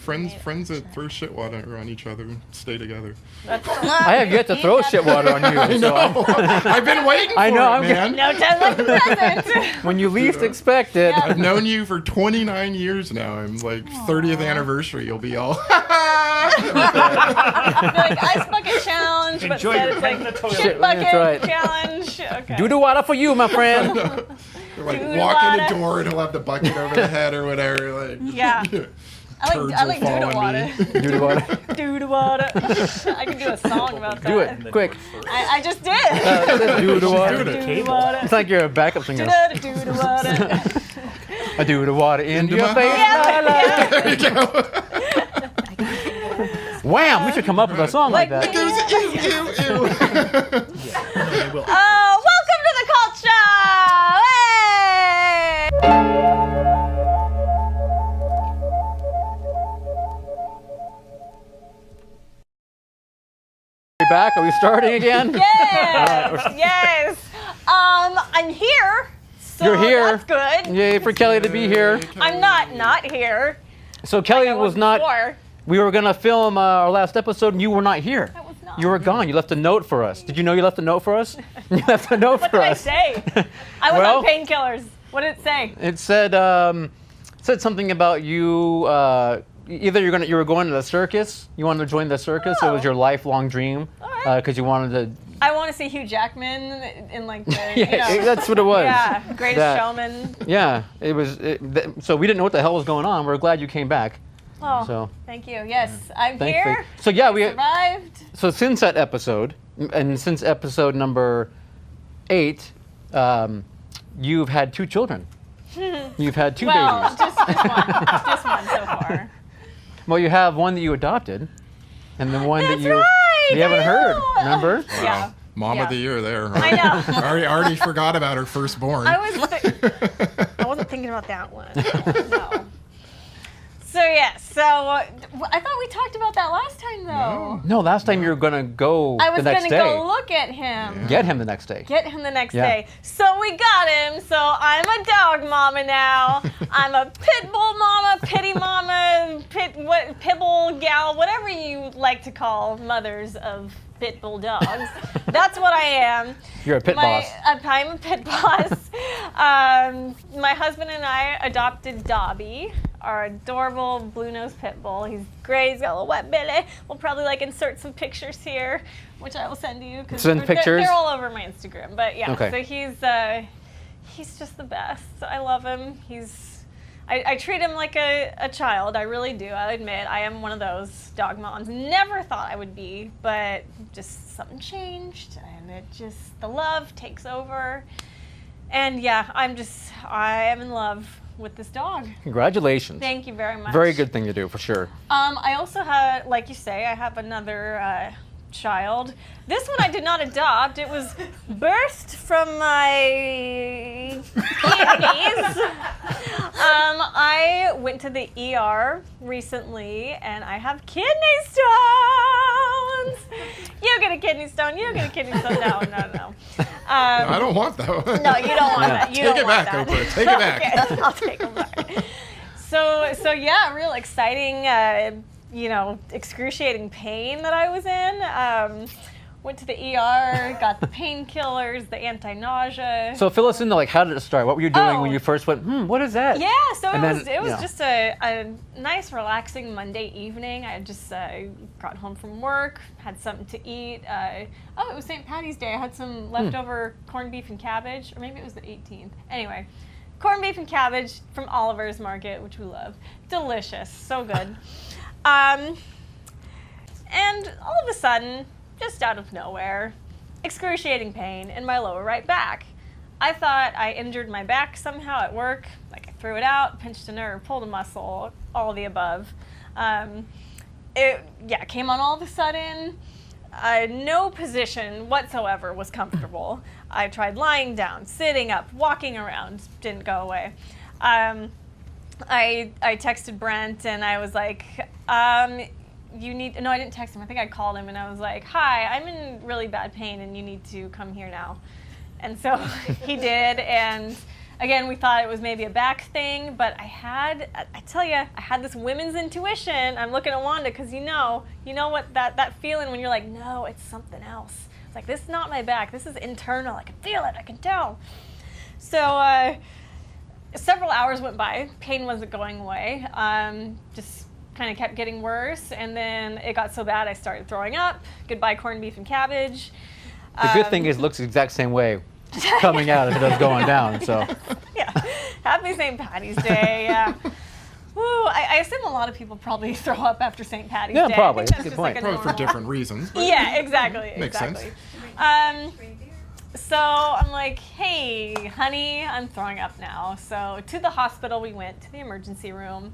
Friends that throw shit water on each other stay together. I have yet to throw shit water on you. I know. I've been waiting for it, man. No time like the present. When you least expect it. I've known you for 29 years now. I'm like 30th anniversary. You'll be all. Like ice bucket challenge, but Enjoy instead your it's like pain in the toilet. shit bucket That's right. challenge. Okay. Do the water for you, my friend. You're like Doodle walk in water. the door and he'll have the bucket over the head or whatever. Like Yeah. I like turds will doodle fall on water. me. Do the water. Doodle water. I can do a song about that. Do it, quick. I just did. Do the water. Doodle water. It's like you're a backup singer. Doodle water. I do the water into your my face. Yeah, There you go. Wham! We should come up with a song like that. It goes ew, ew, ew. Welcome to the Cult Show! Hey! Back? Are we starting again? Yes! Yes! I'm here. So You're here. That's good. Yay for Kelly to be here. I'm not here. So Kelly I was not. before. We were gonna film our last episode, and you were not here. I was not. You were gone. You left a note for us. Did you know you left a note for us? You left a note What for did I us. say? I was Well- on painkillers. What did it say? It said something about you. Either you were going to the circus. You wanted to join the circus. It was Oh. your lifelong dream Alright. because you wanted to. I want to see Hugh Jackman in like the, Yeah, you know, that's what it was. yeah, Greatest That- Showman. Yeah, it was. So we didn't know what the hell was going on. We're glad you came back. Oh, So thank you. Yes, I'm thankfully. here. So yeah, we. Survived. So since that episode, and since episode number 8, you've had 2 children. You've had 2 Well, babies. just one. Just one so far. Well, you have one that you adopted, and then one That's that you right, you haven't I heard. know. Remember? Yeah. Mom Yeah. of the year there. I know. already forgot about her firstborn. I wasn't thinking about that one. No. So yeah, I thought we talked about that last time though. No, last time you were gonna go I was the next gonna day. go look at him. Get him the next day. Get him the next Yeah. day. So we got him. So I'm a dog mama now. I'm a pit bull mama, pity mama, pitbull gal, whatever you like to call mothers of pit bull dogs. That's what I am. You're a pit boss. I'm a pit boss. My husband and I adopted Dobby, our adorable blue-nosed pit bull. He's great. He's got a little wet belly. We'll probably insert some pictures here, which I will send to you. Send pictures? They're all over my Instagram. But yeah, Okay. so he's just the best. I love him. I treat him like a child. I really do. I admit I am one of those dog moms. Never thought I would be, but just something changed, and the love takes over. And yeah, I am in love with this dog. Congratulations. Thank you very much. Very good thing to do, for sure. I also have, like you say, I have another child. This one I did not adopt. It was birthed from my kidneys. I went to the ER recently, and I have kidney stones. You get a kidney stone. You get a kidney stone. No. I don't want that one. No, you don't want that. You Take don't it want back, that. Oprah. Take it back. Okay, I'll take it back. So yeah, real exciting. Excruciating pain that I was in. Went to the ER, got the painkillers, the anti-nausea. So fill us in, how did it start? What were you doing when Oh. you first went, what is that? Yeah, so And it was yeah. just a nice, relaxing Monday evening. I just got home from work, had something to eat. It was St. Patty's Day. I had some leftover corned beef and cabbage, or maybe it was the 18th. Anyway, corned beef and cabbage from Oliver's Market, which we love. Delicious, so good. And all of a sudden, just out of nowhere, excruciating pain in my lower right back. I thought I injured my back somehow at work. I threw it out, pinched a nerve, pulled a muscle, all of the above. It came on all of a sudden. No position whatsoever was comfortable. I tried lying down, sitting up, walking around, didn't go away. I texted Brent and I was like, no, I didn't text him. I think I called him and I was like, hi, I'm in really bad pain and you need to come here now. And so he did, and again, we thought it was maybe a back thing, but I tell you, I had this women's intuition. I'm looking at Wanda because you know what that feeling when you're like, no, it's something else. It's like, this is not my back. This is internal. I can feel it. I can tell. So several hours went by. Pain wasn't going away. Just kind of kept getting worse, and then it got so bad I started throwing up. Goodbye corned beef and cabbage. The good thing is it looks the exact same way coming out as it does going down. So yeah, happy St. Patty's Day. Yeah. Woo, I assume a lot of people probably throw up after St. Patty's Day. Yeah, probably. I think That's a good just point. like a Probably for normal- different reasons. But Yeah, exactly. Makes sense. So I'm like, hey, honey, I'm throwing up now. So to the hospital we went, to the emergency room.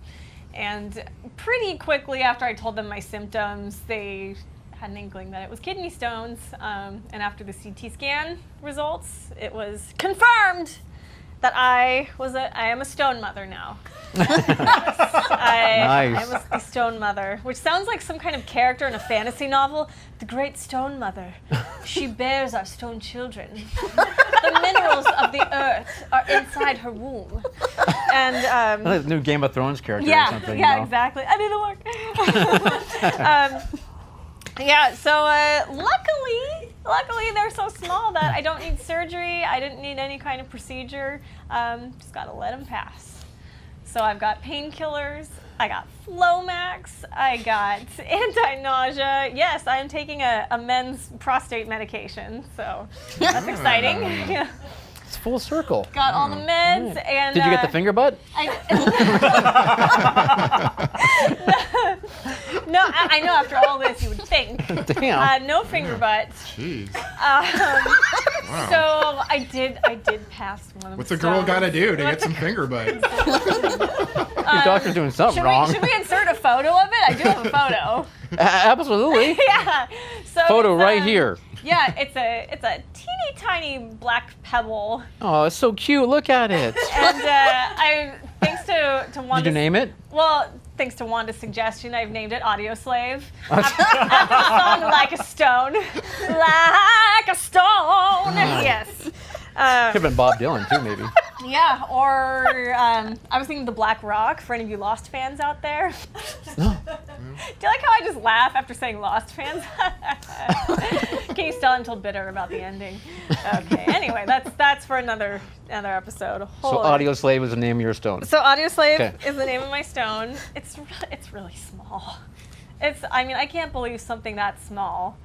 And pretty quickly after I told them my symptoms, they had an inkling that it was kidney stones. And after the CT scan results, it was confirmed that I am a stone mother now. I Nice. am a stone mother, which sounds like some kind of character in a fantasy novel. The great stone mother. She bears our stone children. The minerals of the earth are inside her womb. And like a new Game of Thrones character or yeah, something. yeah, you know? exactly. I need the work. Yeah, so luckily they're so small that I don't need surgery. I didn't need any kind of procedure. Just gotta let them pass. So I've got painkillers. I got Flomax. I got anti-nausea. Yes, I am taking a men's prostate medication. So that's exciting. Yeah. It's full circle. Got all the meds and. Did you get the finger butt? No, I know after all this you would think. Damn. No finger butts. Jeez. Wow. So I did pass one of What's the a girl stones. got to do to get What's some finger butts? Your doctor's doing something wrong. Should we insert a photo of it? I do have a photo. Absolutely. Yeah. So Photo it's, right here. Yeah, it's a teeny tiny black pebble, Oh, it's so cute. Look at it. and I thanks to Wanda. Did you name it? Well, thanks to Wanda's suggestion, I've named it Audio Slave. After the song Like a Stone. Like a Stone. Yes. Could have been Bob Dylan too, maybe. Yeah, or I was thinking The Black Rock, for any of you Lost fans out there. No. Do you like how I just laugh after saying Lost fans? Can you still until bitter about the ending? Okay, anyway, that's for another episode. A whole So other- Audio Slave is the name of your stone. So Audio Slave Okay. is the name of my stone. It's really small. I can't believe something that small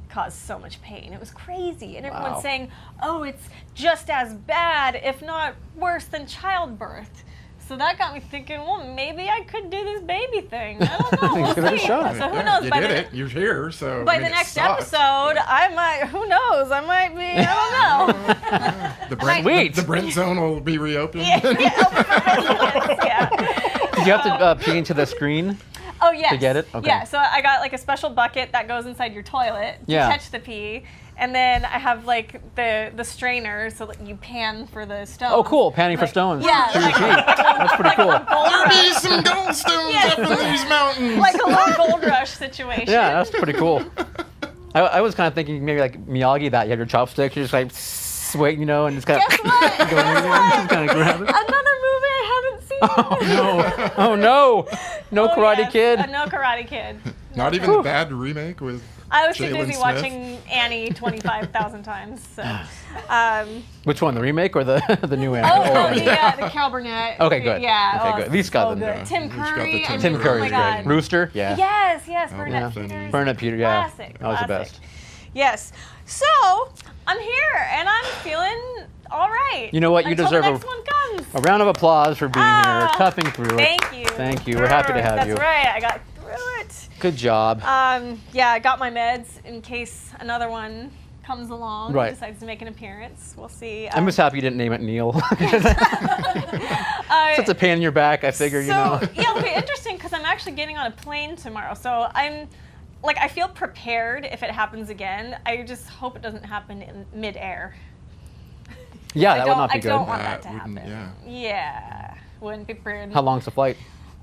caused so much pain. It was crazy. And Wow. everyone's saying, oh, it's just as bad, if not worse than childbirth. So that got me thinking, well, maybe I could do this baby thing. I don't know. We'll Give it a see. shot. So who Yeah, knows? you By did the, it. You're here, so. by I the mean, it next sucked. episode, I might, who knows? I might be, I don't know. The Brent, Sweet. the Brent zone will be reopened. Yeah. Open for business, yeah. Did you have to pee into the screen? Oh, yes. To get it? Okay. Yeah, so I got like a special bucket that goes inside your toilet to Yeah. catch the pee. And then I have like the strainer so that you pan for the stone. Oh, cool. Panning for stones. Yeah, For your like- pee. That's pretty cool. There be some gold stones up in these mountains. Like a little gold rush situation. Yeah, that's pretty cool. I was kind of thinking maybe like Miyagi that. You have your chopsticks, you're just like waiting, you know, and just kind Guess what? of going in there and just kind of grab it. Another movie I haven't seen. Oh no! Oh no! No Oh, Karate yes, Kid. No Karate Kid. Not even the bad remake with. I was too Jalen busy Smith. watching Annie 25,000 times. So. Which one, the remake or the new one? The Carol Burnett. Okay, good. Yeah. Okay, oh, good. At least got so them good. there. Tim At least got the Curry. Tim I mean, Tim oh Curry's my great. God. Rooster, yeah. Yes, Oh, Burnett yeah. Peters. Burnett Peters, yeah. Classic. That was the classic. best. Yes. So I'm here and I'm feeling all right. You know what? You Until deserve the next one comes. A round of applause for being here, toughing through it. Thank you. Thank you. We're happy to have That's you. right. I got through it. Good job. Yeah, I got my meds in case another one comes along Right. and decides to make an appearance. We'll see. I'm just happy you didn't name it Neil. Such a pain in your back, I figure, you know. So, yeah, it'll be interesting because I'm actually getting on a plane tomorrow. So I feel prepared if it happens again. I just hope it doesn't happen in midair. Yeah, that would not be I good. don't want that to That wouldn't- happen. Yeah, wouldn't be pretty. How long's the flight?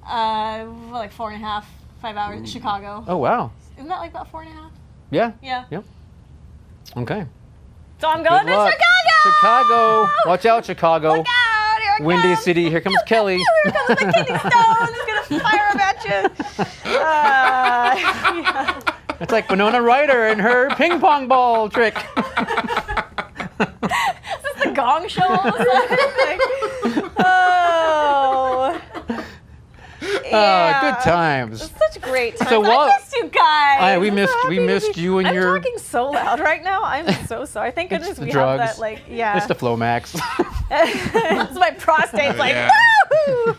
Like 4.5, 5 hours. Chicago. Oh, wow. Isn't that like about 4.5? Yeah? Yeah. Yep. Okay. So I'm going Good to luck. Chicago. Chicago. Watch out, Chicago. Look out! Windy City, here comes Kelly. Here comes the kidney stones. Gonna fire them at you. Yeah. It's like Winona Ryder and her ping pong ball trick. Is this the Gong Show? Oh. Yeah. Good times. Such great times. So I missed you guys. we I'm so happy to missed be- you and I'm your. talking so loud right now. I'm so sorry. Thank goodness the we drugs. have that. Like, yeah. It's the Flomax. It's my prostate's like, Yeah. woo!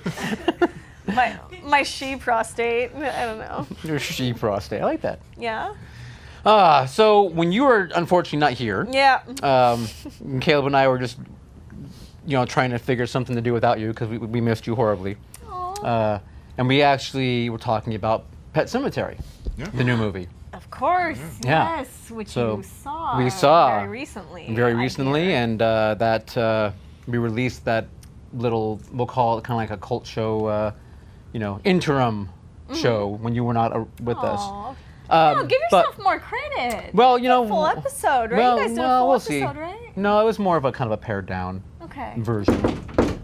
My she prostate. I don't know. Your she prostate. I like that. Yeah. So when you were unfortunately not here, Yeah. Caleb and I were just, trying to figure something to do without you because we missed you horribly. Aw. And we actually were talking about Pet Sematary, Yeah. the new movie. Of course. Yeah. Yes. Which So, you saw. we saw very recently. Very I recently, hear. and that we released that little, we'll call it kind of like a cult show, interim show when you were not with us. Aw. Um, No, give but- yourself more credit. Well, Full episode, right? Well, you guys did a well, full we'll episode, see. right? No, it was more of a kind of a pared down Okay. version.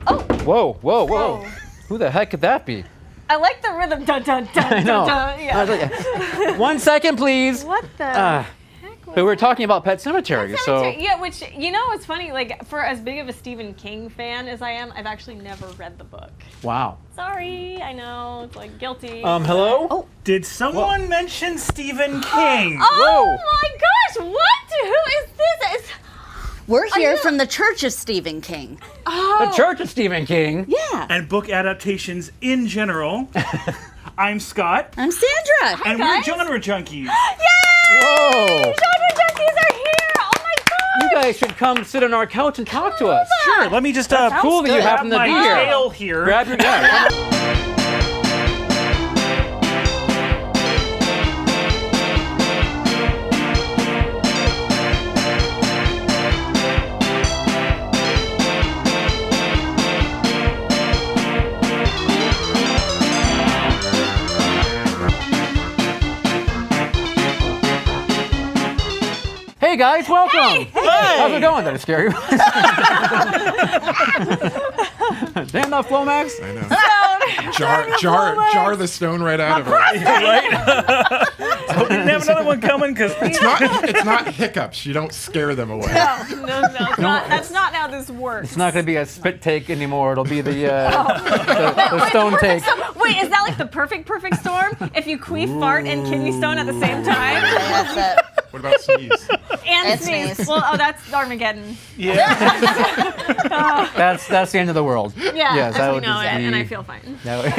Oh, Whoa, whoa, whoa! Whoa. Who the heck could that be? I like the rhythm. Dun dun dun I know. dun dun. I was Yeah. like, 1 second, please. What the Uh, heck was But we're that? talking about Pet Sematary, so Yeah, which it's funny. Like, for as big of a Stephen King fan as I am, I've actually never read the book. wow. Sorry, I know it's like guilty. Hello? Oh. Did someone mention Stephen King? Oh Whoa. my gosh! What? Who is this? It's, We're here you- from the Church of Stephen King. oh. The Church of Stephen King. Yeah. And book adaptations in general. I'm Scott, I'm Sandra. and guys. we're Genre Junkies. Yay! Whoa. Genre Junkies are here! Oh my god! You guys should come sit on our couch and talk to us. Sure, let me just Cool that you grab happen to my be here. tail here. Grab your gun. Hey guys, welcome. How's it going? Did I scare you? Damn that Flomax. I know. Jar the stone right out of her. So we didn't have another one coming because It's not hiccups. You don't scare them away. No, it's not, that's not how this works. It's not going to be a spit take anymore. It'll be the stone take. So, wait, is that like the perfect storm? If you queef, fart, and kidney stone at the same time? That's it. What about sneeze? And And sneeze. sneeze. Well, that's Armageddon. That's the end of the world. Yeah, Yes, that as we would know just it, and be- I feel fine. No. REM,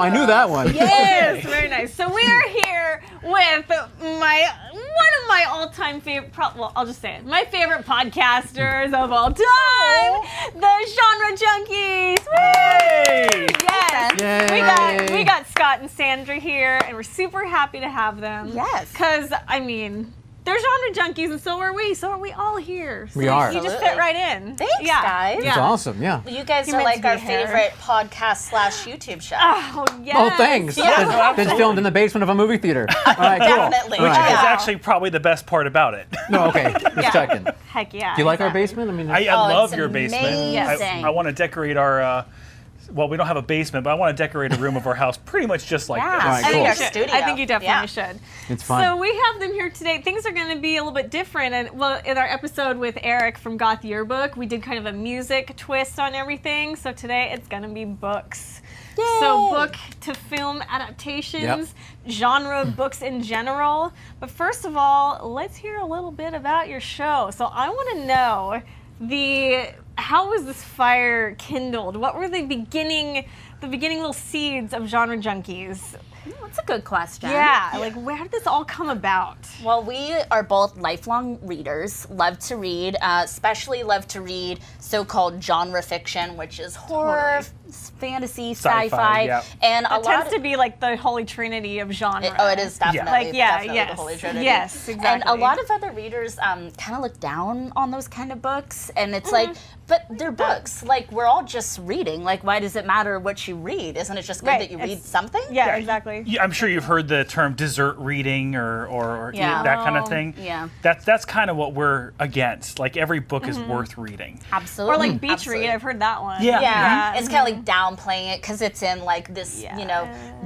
I knew that one. Yes, very nice. So we are here with one of my all-time favorite. Well, I'll just say it. My favorite podcasters of all time, the Genre Junkies. Woo! Yes. Yay. We got Scott and Sandra here, and we're super happy to have them. Yes. Because they're Genre Junkies, and so are we. So are we all here. So We are. You just fit Absolutely. right in. Thanks, yeah. guys. It's Yeah. awesome, yeah. You guys You are meant like to be our here. favorite podcast / YouTube show. Oh, yes. Oh, thanks. Yeah. Been filmed in the basement of a movie theater. All right, cool. Definitely. All which right. is Yeah. actually probably the best part about it. No, okay. Just checking. Do Heck yeah. you like our exactly. basement? I mean, I Oh, love it's your basement. amazing. I want to decorate our. Well, we don't have a basement, but I want to decorate a room of our house pretty much just like Yeah. this. All right, I think cool. you Our should. studio. I think you definitely Yeah. should. It's fun. So we have them here today. Things are going to be a little bit different. And well, in our episode with Eric from Goth Yearbook, we did kind of a music twist on everything. So today it's going to be books. So book to film adaptations, genre books in general. But first of all, let's hear a little bit about your show. So I want to know how was this fire kindled? What were the beginning little seeds of Genre Junkies? That's a good question. Yeah, like where did this all come about? Well, we are both lifelong readers, love to read, especially love to read so-called genre fiction, which is horror, fantasy, Sci-fi, sci-fi, yeah. and a It lot tends to be like the holy trinity of genre. Oh, it is definitely, Like, yeah, definitely yes. the Holy Trinity. Yes, And exactly. a lot of other readers kind of look down on those kind of books, and it's Mm-hmm. like, but they're books. Like, we're all just reading. Like, why does it matter what you read? Isn't it just good Right, that you read it's- something? Yeah, exactly. I'm sure you've heard the term dessert reading or Yeah. that kind of thing. Yeah. That's kind of what we're against. Like every book is worth reading. Absolutely. Or like beach Absolutely. read. I've heard that one. Yeah. Yeah, it's kind of like downplaying it because it's in like this,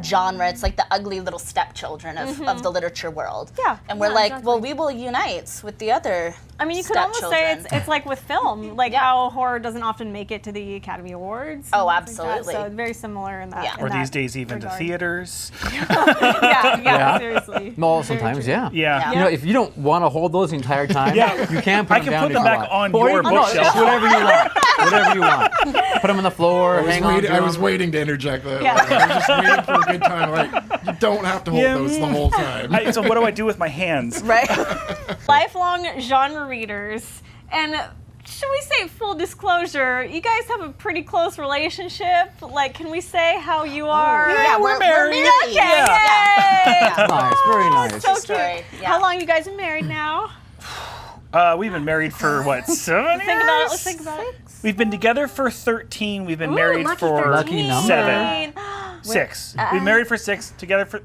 genre. It's like the ugly little stepchildren of the literature world. Yeah, and we're yeah, like, exactly. well, we will unite with the other. I mean, you could almost say stepchildren. it's like with film, like how horror doesn't often make it to the Academy Awards. Oh, and things like that. absolutely. So it's very similar in that. Yeah. in Or that these days even to regard. theaters. Yeah, seriously. Well, Very sometimes, true. yeah. Yeah. You know, if you don't want to hold those the entire time, Yeah. you can put I them can down put if them you back want. on Or your no, bookshelf. whatever you want. Whatever you want. Put them on the floor, hang on to I was them. waiting to interject that. Yeah. Like, I was just waiting for a good time. Like, you don't have to hold those the whole time. So what do I do with my hands? Right. Lifelong genre readers. And should we say full disclosure, you guys have a pretty close relationship? Like, can we say how you are? Yeah, we're married. Okay, Yeah. yay! Nice, very nice. So Story, cute. yeah. How long you guys been married now? We've been married for what, 7 years? Think about it. Let's think about it. We've been together for 13. We've been Ooh, married lucky for 13. Lucky number. 7. 6. We've been married for 6. Together for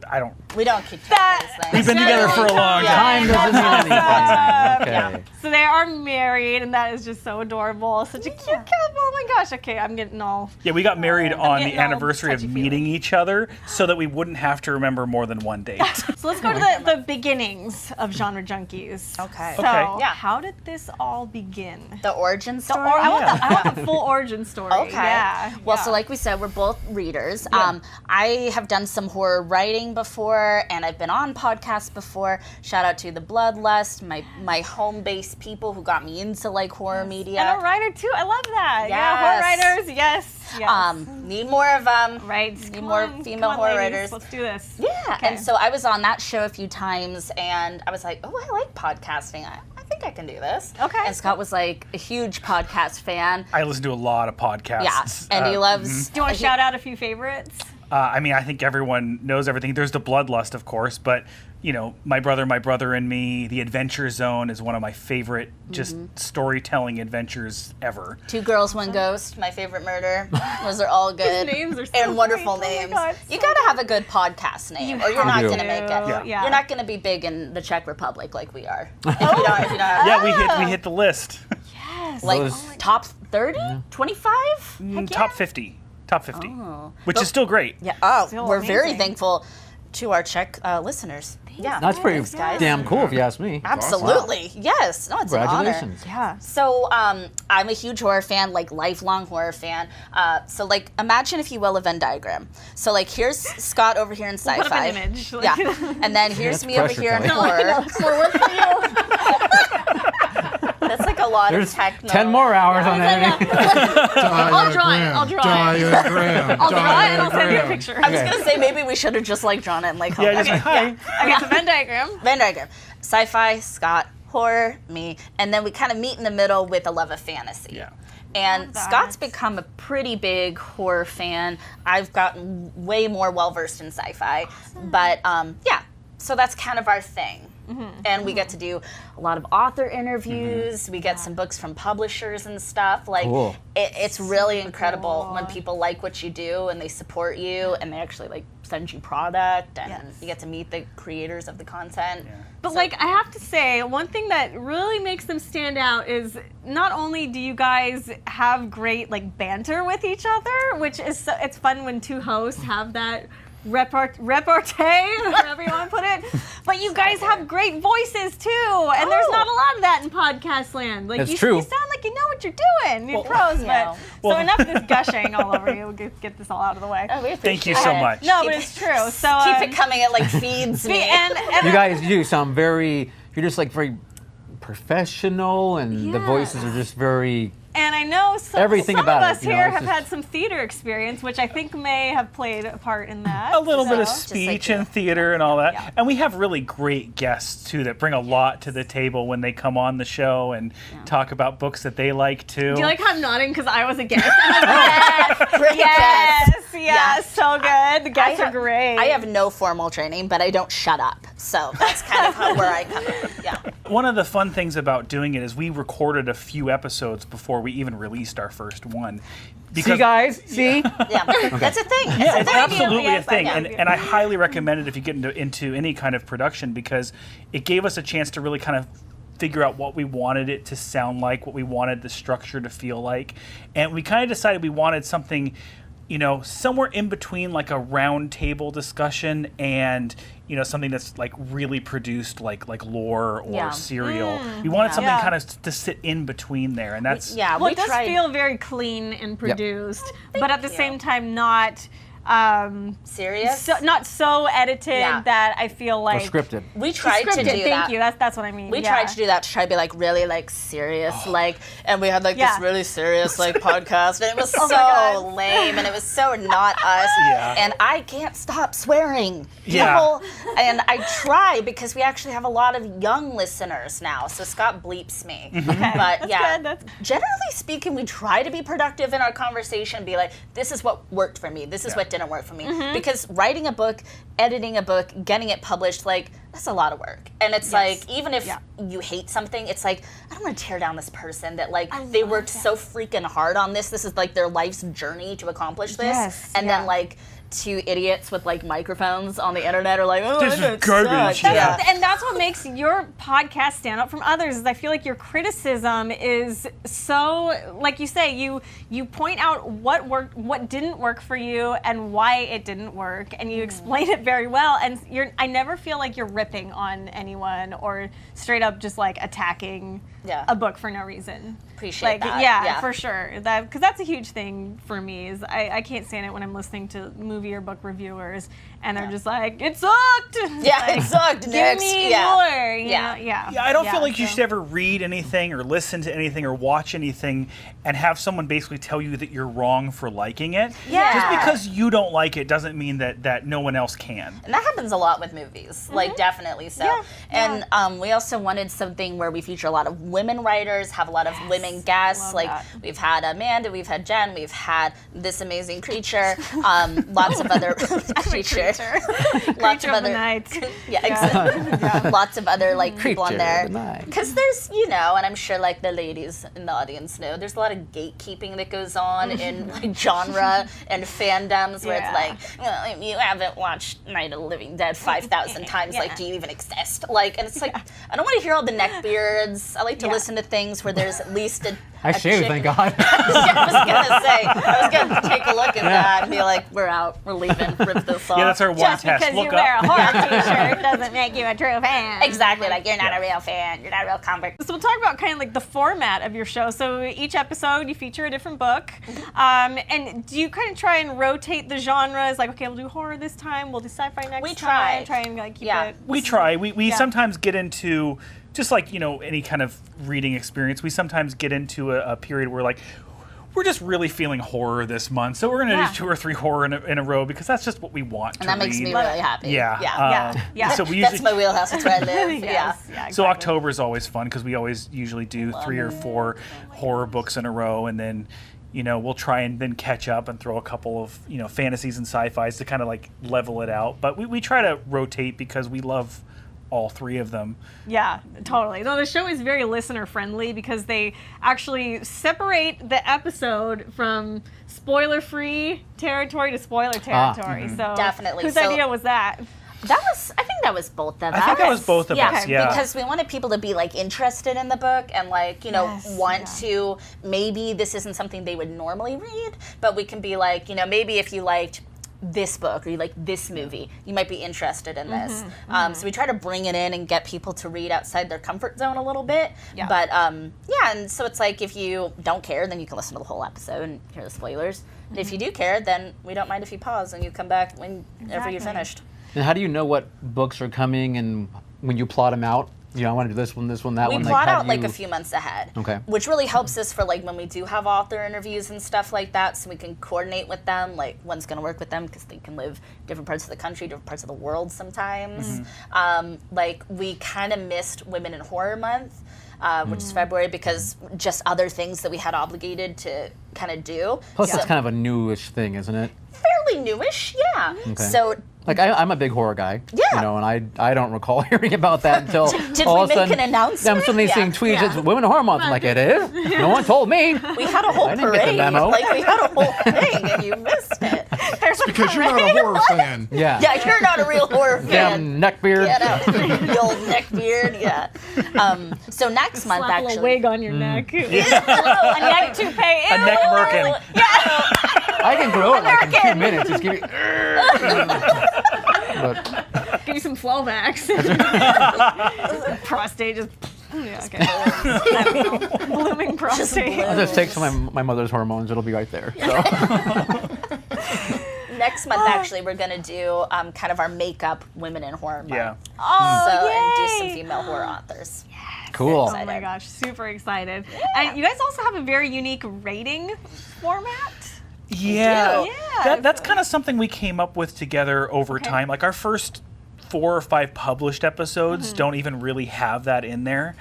We don't keep track of these things. We've been together for a long time. Time doesn't mean anything. Okay. Yeah. So they are married, and that is just so adorable. Such a cute couple. Oh my gosh. Okay, I'm getting all. Yeah, we got married on the getting all anniversary of touchy-feely. meeting each other so that we wouldn't have to remember more than one date. So let's go to the beginnings of Genre Junkies. Okay. So Okay. Yeah. how did this all begin? The origin story. I want the full origin story. Okay. Yeah. Well, yeah. so like we said, we're both readers. I have done some horror writing before, and I've been on podcasts before. Shout out to the Bloodlust, my home base people who got me into like horror media. And a writer too. I love that. Yeah, horror Yes. writers. Yes. Yes. Need more of them. Right. Need Come more on, female come on, horror ladies. writers. Let's do this. Yeah, Okay. and so I was on that show a few times, and I was like, oh, I like podcasting. I think I can do this. Okay. And Scott was like a huge podcast fan. I listen to a lot of podcasts. Yeah, and he loves. Do you want to shout out a few favorites? I mean, I think everyone knows everything. There's the Bloodlust, of course, but you know, My Brother and Me, The Adventure Zone is one of my favorite just storytelling adventures ever. Two Girls, One Ghost, my favorite murder. Those are all good. names are so and wonderful great. Oh my names. God, You so gotta have a good podcast name, or you're not have gonna to. make it. Yeah. Yeah. You're not gonna be big in the Czech Republic like we are. If you don't, Yeah, we hit the list. Yes. like Those- top 30, 25. Top 50. Top 50. Oh. Which is still great. Yeah. Oh, Still we're very amazing. thankful to our Czech listeners. Yeah. That's pretty Thanks, guys. damn cool if you ask me. Absolutely. Yes. No, it's an honor. Congratulations. Yeah. So I'm a huge horror fan, like lifelong horror fan. So like imagine, if you will, a Venn diagram. So like here's Scott over here in sci-fi. Put up an image. Yeah. And then here's That's me over pressure, here in Kelly. horror. That's like a lot There's of techno. 10 more hours on editing. I'll draw it. I'll draw it. Diagram. I'll draw it and I'll send you a diagram. picture. I was gonna say maybe we should have just like drawn it and like Yeah, just like, hi. Okay, so Venn diagram. Venn diagram. Sci-fi, Scott, horror, me, and then we kind of meet in the middle with a love of fantasy. Yeah. And that. Scott's become a pretty big horror fan. I've gotten way more well versed in sci-fi, but yeah, so that's kind of our thing. And we get to do a lot of author interviews. We get some books from publishers and stuff. Like Cool. it's really incredible cool. when people like what you do and they support you and they actually like send you product and Yes. you get to meet the creators of the content. But like, I have to say, one thing that really makes them stand out is not only do you guys have great like banter with each other, which is it's fun when two hosts have that repartee, whatever you want to put it, but you guys have great voices too, and there's not a lot of that in podcast land. Like That's you, true. you sound like you know what you're doing. You're pros, yeah. but so enough of this gushing all over you. We'll get this all out of the way. Oh, we Thank you appreciate so it. much. No, but it's true. So Keep it coming. It like feeds me. and You guys do sound very, you're just like very professional, and the Yeah. voices are just very And I know Everything some about of it, us you know, here it's have just- had some theater experience, which I think may have played a part in that. A little bit of So- speech you. and theater and all that. Yeah. And we have really great guests, too, that bring a lot to the table when they come on the show and talk about books that they like, too. Do you like how I'm nodding because I was a guest? I'm like, Great yes, guest. yes, so good. The guests are great. I have no formal training, but I don't shut up. So that's kind of where I come in. Yeah. One of the fun things about doing it is we recorded a few episodes before we even released our first one. See, guys? See? Yeah. That's a thing. Yeah, it's a thing. absolutely a yes, thing, yeah. and I highly recommend it if you get into any kind of production, because it gave us a chance to really kind of figure out what we wanted it to sound like, what we wanted the structure to feel like, and we kind of decided we wanted something, you know, somewhere in between like a round table discussion and, you know, something that's like really produced like lore or Yeah. serial. We wanted something Yeah. kind of to sit in between there, and that's Yeah, Well, we it does tried. feel very clean and produced, but at the you. same time not Serious? not so edited Yeah. that I feel Or like scripted. We tried to scripted. do Thank that. you. That's what I mean. We yeah. tried to do that to try to be like really like serious, like, and we had like Yeah. this really serious like podcast, and it was Oh my so God. lame, and it was so not us. Yeah. And I can't stop swearing. Yeah. People, and I try because we actually have a lot of young listeners now, so Scott bleeps me. Okay. But That's yeah, good. That's generally speaking, we try to be productive in our conversation, be like, this is what worked for me, this is what didn't work for me. Mm-hmm. Because writing a book, editing a book, getting it published, like, that's a lot of work. And it's like, even if Yeah. you hate something, it's like, I don't want to tear down this person that like I they love worked that. so freaking hard on this. This is like their life's journey to accomplish this. Yes, and yeah. then like two idiots with like microphones on the internet are like, oh, This is it garbage. sucks. Yeah. And that's what makes your podcast stand out from others. Is I feel like your criticism is so, like you say, you point out what worked, what didn't work for you, and why it didn't work, and you explain it very well. And I never feel like you're ripping on anyone or straight up just like attacking Yeah. a book for no reason. Appreciate like, that. Yeah, Yeah. for sure. That because that's a huge thing for me. Is I can't stand it when I'm listening to movie or book reviewers and they're just like, it sucked. Yeah, Like, it sucked. Give Next. me Yeah. more. You Yeah. know? Yeah. Yeah, I don't feel like you so- should ever read anything or listen to anything or watch anything and have someone basically tell you that you're wrong for liking it. Yeah. Just because you don't like it doesn't mean that no one else can. And that happens a lot with movies, like definitely so. Mm-hmm. Yeah, And we also wanted something where we feature a lot of women writers, have a lot of women guests. Love Like that. we've had Amanda, we've had Jen, we've had this amazing creature, lots of other creature, lots Creature of the night. yeah, exactly. Lots of other like people on Creature there. of the night. Because there's, you know, and I'm sure like the ladies in the audience know, there's a lot of gatekeeping that goes on in like genre and fandoms where Yeah. it's like, well, you haven't watched Night of the Living Dead 5,000 times. Like, Yeah. do you even exist? Like, and it's like, I don't want to hear all the neckbeards. I like to Yeah. listen to things where there's at least I a shaved, chick- thank God. I was gonna say, I was gonna take a look at that and be like, we're out, we're leaving, rip this off. Yeah, that's our one Just test. because you Look wear up. a horror t-shirt doesn't make you a true fan. Exactly, like you're not a real fan, you're not a real comic. So we'll talk about kind of like the format of your show. So each episode you feature a different book. And do you kind of try and rotate the genres? Like, okay, we'll do horror this time, we'll do sci-fi next We time. try. Try and like keep Yeah. it. We try. We Yeah. sometimes get into, just like, you know, any kind of reading experience, we sometimes get into a period where like, we're just really feeling horror this month, so we're going to Yeah. do 2 or 3 horror in a row because that's just what we want to And that read. makes me really happy. Yeah. Yeah. Yeah. So we That's usually my wheelhouse, that's where I live. Yeah. Yes, yeah, So exactly. October is always fun because we always usually do 3 or 4 horror books in a row, and then, you know, we'll try and then catch up and throw a couple of, you know, fantasies and sci-fis to kind of like level it out. But we try to rotate because we love all 3 of them. Yeah, totally. No, the show is very listener friendly because they actually separate the episode from spoiler free territory to spoiler territory. So Definitely. whose So- idea was that? I think that was both of us. I think that was both of us, yeah. Because we wanted people to be like interested in the book and like, you know, Yes, want yeah. to, maybe this isn't something they would normally read, but we can be like, you know, maybe if you liked this book or you like this movie, you might be interested in this. So we try to bring it in and get people to read outside their comfort zone a little bit. Yeah. But yeah, and so it's like if you don't care, then you can listen to the whole episode and hear the spoilers. And if you do care, then we don't mind if you pause and you come back whenever you're Exactly. finished. And how do you know what books are coming and when you plot them out? I want to do this one, that We one. plot how out do like you- a few months ahead. Okay. Which really helps us for like when we do have author interviews and stuff like that, so we can coordinate with them, like when's going to work with them, because they can live different parts of the country, different parts of the world sometimes. Like we kind of missed Women in Horror Month, which is February, because just other things that we had obligated to kind of do. Plus, it's kind of a newish thing, isn't it? Fairly newish, yeah. Okay. So Like I'm a big horror guy, Yeah. and I don't recall hearing about that until Did all we of a make sudden an announcement? I'm suddenly Yeah. seeing tweets. Yeah. It's Women in Horror Month. I'm like, it is? No one told me. we had a whole I didn't get the parade. memo. Like we had a whole thing, and you missed it. Because you're not a horror fan. Yeah. Yeah, you're not a real horror fan. Damn neckbeard. Get out. The old neck beard, yeah. So next month, Slap a little actually. wig on your neck. Ew. A neck toupee. A neck merkin. I can grow it like in 2 minutes. Just give me. But Give you some Flowbacks. Prostate just. Yeah, okay. Blooming prostate. I'll just take some of my mother's hormones. It'll be right there. So. Next month, actually, we're going to do kind of our makeup Women in Horror Month. Yeah. Oh, So, yay. and do some female horror authors. Cool. Oh my gosh, super excited. And you guys also have a very unique rating format. Yeah. Yeah. That's kind of something we came up with together over time. Like our first 4 or 5 published episodes don't even really have that in there.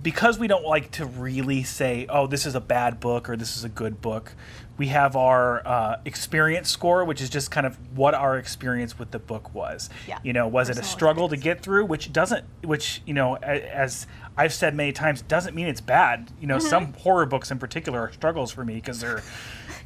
Because we don't like to really say, oh, this is a bad book or this is a good book. We have our experience score, which is just kind of what our experience with the book was. Yeah. You know, was it a Personal struggle to experience. get through, which, you know, as I've said many times, doesn't mean it's bad. You know, some horror books in particular are struggles for me because they're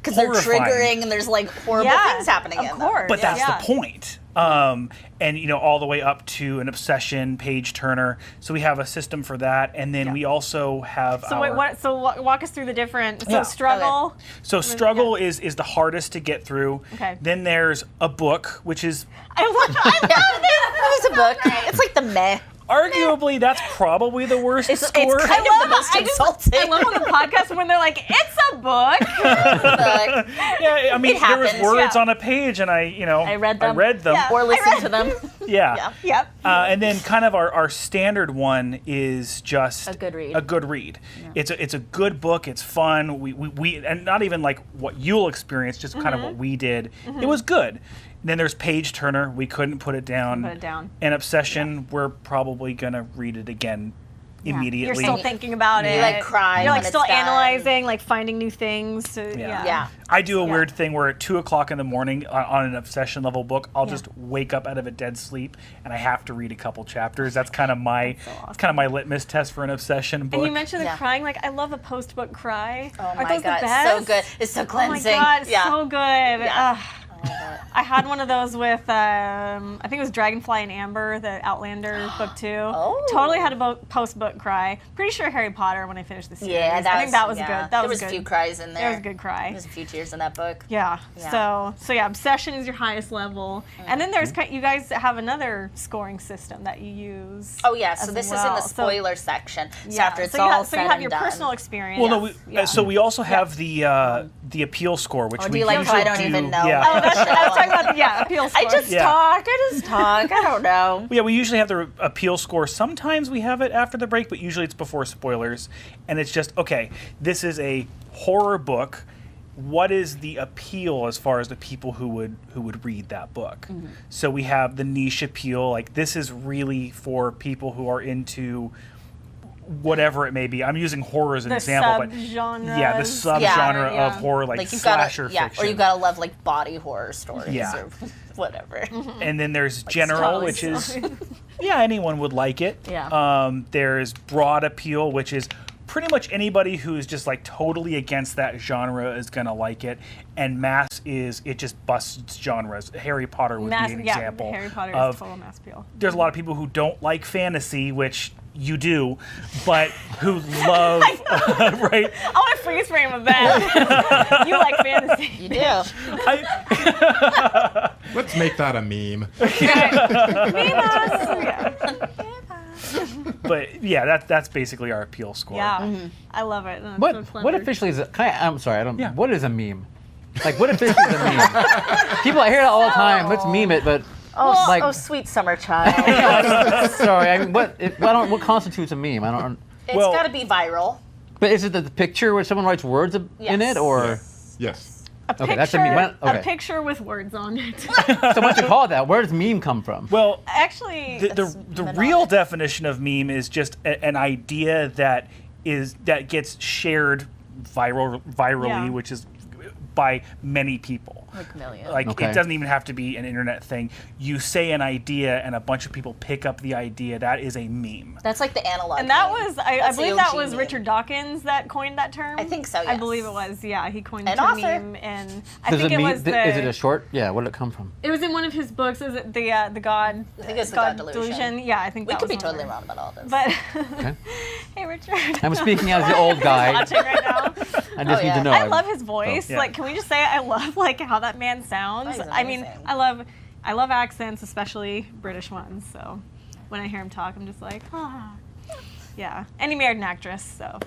horrifying. triggering and there's like horrible things happening in of them. course. But that's Yeah. the point. And you know, all the way up to an obsession, page turner. So we have a system for that, and then we also have So wait, what? So walk us through the different. So Yeah. struggle. So struggle is the hardest to get through. Okay. Then there's a book, which is I love It was a book. It's like the meh. arguably that's probably the worst It's score. kind of the most insulting. I love on the podcast when they're like, "It's a book." book. Yeah, I mean, It there was happens, words yeah. on a page, and I read them. Yeah. Or listen to them. Yeah. Yep. And then kind of our standard one is just A good read. A good read. It's a good book. It's fun. We and not even like what you'll experience, just kind of what we did. It was good. Then there's Page Turner. We couldn't put it down. Put it down. And Obsession. We're probably gonna read it again You're immediately. still thinking about it. You, like, cry You're like when still it's done. analyzing, like finding new things. To, Yeah. I do a weird thing where at 2:00 in the morning on an obsession level book, I'll Yeah. just wake up out of a dead sleep and I have to read a couple chapters. That's kind of my so awesome. it's kind of my litmus test for an obsession book. And you mentioned the Yeah. crying. Like I love a post-book cry. Oh Aren't my those god, the best? so good. It's so Oh my cleansing. god, yeah. so good. Yeah. I had one of those with, I think it was Dragonfly and Amber, the Outlander book too. Oh. Totally had a post-book cry. Pretty sure Harry Potter when I finished the series. Yeah, I think that was yeah. good. That there was was good. a few cries in there. There was a good cry. There's a few tears in that book. Yeah. Yeah. So yeah, Obsession is your highest level, and then there's you guys have another scoring system that you use. Oh yeah, so as this is in well. the So- spoiler section. So Yeah. after it's so you all have, said so you have and your done. personal experience. Well, no, Yeah. so we also have the appeal score, which Or do we you like, usually I don't even know. Yeah. Oh, that's, I was talking about the appeal score. I just Yeah. talk. I don't know. Yeah, we usually have the appeal score. Sometimes we have it after the break, but usually it's before spoilers. And it's just, okay, this is a horror book. What is the appeal as far as the people who would read that book? So we have the niche appeal. Like, this is really for people who are into whatever it may be. I'm using horror as an the example, but subgenres. yeah, the subgenre Yeah. of horror, like Like you've got slasher to, yeah, fiction. or you gotta love like body horror stories Yeah. or whatever. And then there's general, Totally which is silly. yeah, anyone would like it. Yeah. There's broad appeal, which is pretty much anybody who's just like totally against that genre is gonna like it. And mass is it just busts genres. Harry Potter would Mass, be an yeah, example Harry Potter of. is total mass appeal. There's a lot of people who don't like fantasy, which you do, but who love right. I want to freeze frame of that. You like fantasy. You do. Let's make that a meme. But yeah, that's basically our appeal score. Yeah, I love it. No, it's What so clever. what officially is it? I'm sorry, I don't. Yeah. What is a meme? Like what officially is a meme? People, I hear it all the time. Let's meme it, but Oh, Like- oh, sweet summer child. Sorry, I mean, what constitutes a meme? I don't. It's Well- got to be viral. But is it the picture where someone writes words in Yes. it, or Yes. Okay, that's a meme. A Okay. picture with words on it. so what you call that? Where does meme come from? Well, Actually, the real definition of meme is just an idea that gets shared virally, Yeah. which is by many people. Like millions. Like Okay. it doesn't even have to be an internet thing. You say an idea and a bunch of people pick up the idea. That is a meme. That's like the analog. and that meme. was, I That's the believe that OG was meme. Richard Dawkins that coined that term. I think so, I yes. believe it was. Yeah, he coined An the author. meme, and I Does think it it mean? was the. Is it a short? Yeah. Where did it come from? It was in one of his books. Is it the God? I think it's the God Delusion. Yeah, I think We that could was be one of totally them. wrong about all this. But Okay. hey, Richard. I'm speaking as the old guy. Watching right now. I just Oh, need yeah. to know. I love his voice. Yeah. Like, can we just say I love like how that man sounds? He's I mean, amazing. I love accents, especially British ones. So when I hear him talk, I'm just like, ah. Yeah. And he married an actress, so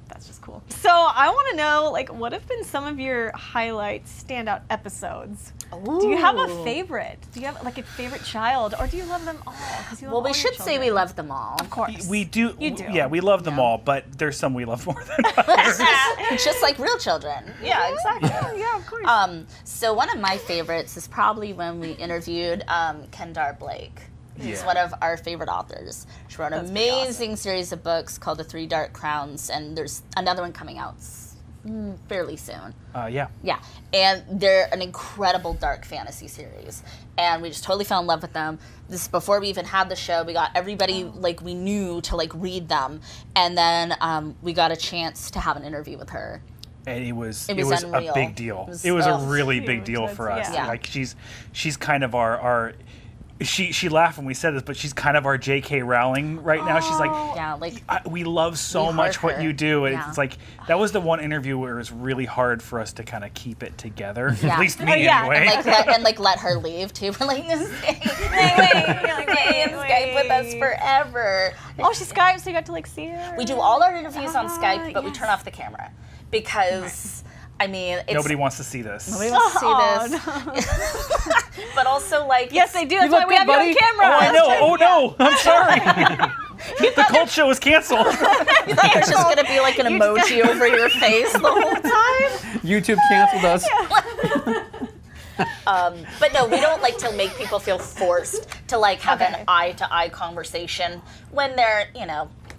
that's just cool. So I want to know, like, what have been some of your highlight, standout episodes? Do you have a Ooh. favorite? Do you have like a favorite child, or do you love them all? 'Cause you love Well, we all your should say we children. love them all. Of course. We do. You do. Yeah, we love them all, but there's some we love more than others. Just like real children. Yeah, exactly. Yeah, of course. So one of my favorites is probably when we interviewed Kendar Blake. He's Yeah. one of our favorite authors. She wrote an That's pretty amazing series of books called The Three Dark Crowns, and there's another one coming out fairly soon. Yeah. Yeah, and they're an incredible dark fantasy series, and we just totally fell in love with them. This is before we even had the show. We got everybody like we knew to like read them, and then we got a chance to have an interview with her. And it was It was a unreal. big deal. It was- It was a oh, really huge. big deal for us. That's- yeah. Like she's kind of our she laughed when we said this, but she's kind of our J.K. Rowling right now. She's like, Yeah, like we love so We much heart what her. you do. And Yeah. it's like, that was the one interview where it was really hard for us to kind of keep it together. Yeah. At least me, Oh, yeah. anyway. and let her leave too. We're like, stay and Skype with us forever. Oh, she Skyped, so you got to like see her. We do all our interviews on Skype, but we yes. turn off the camera because, I mean, it's, Nobody wants to see this. nobody wants to see Oh, this. But also, like, Yes, they do. That's why look we good, have you on buddy. camera. Oh, I know. Oh, no. I'm sorry. The cult show is canceled. You thought there's just gonna be like an emoji over your face the whole time. YouTube canceled us. But no, we don't like to make people feel forced to like have Okay. an eye-to-eye conversation when they're,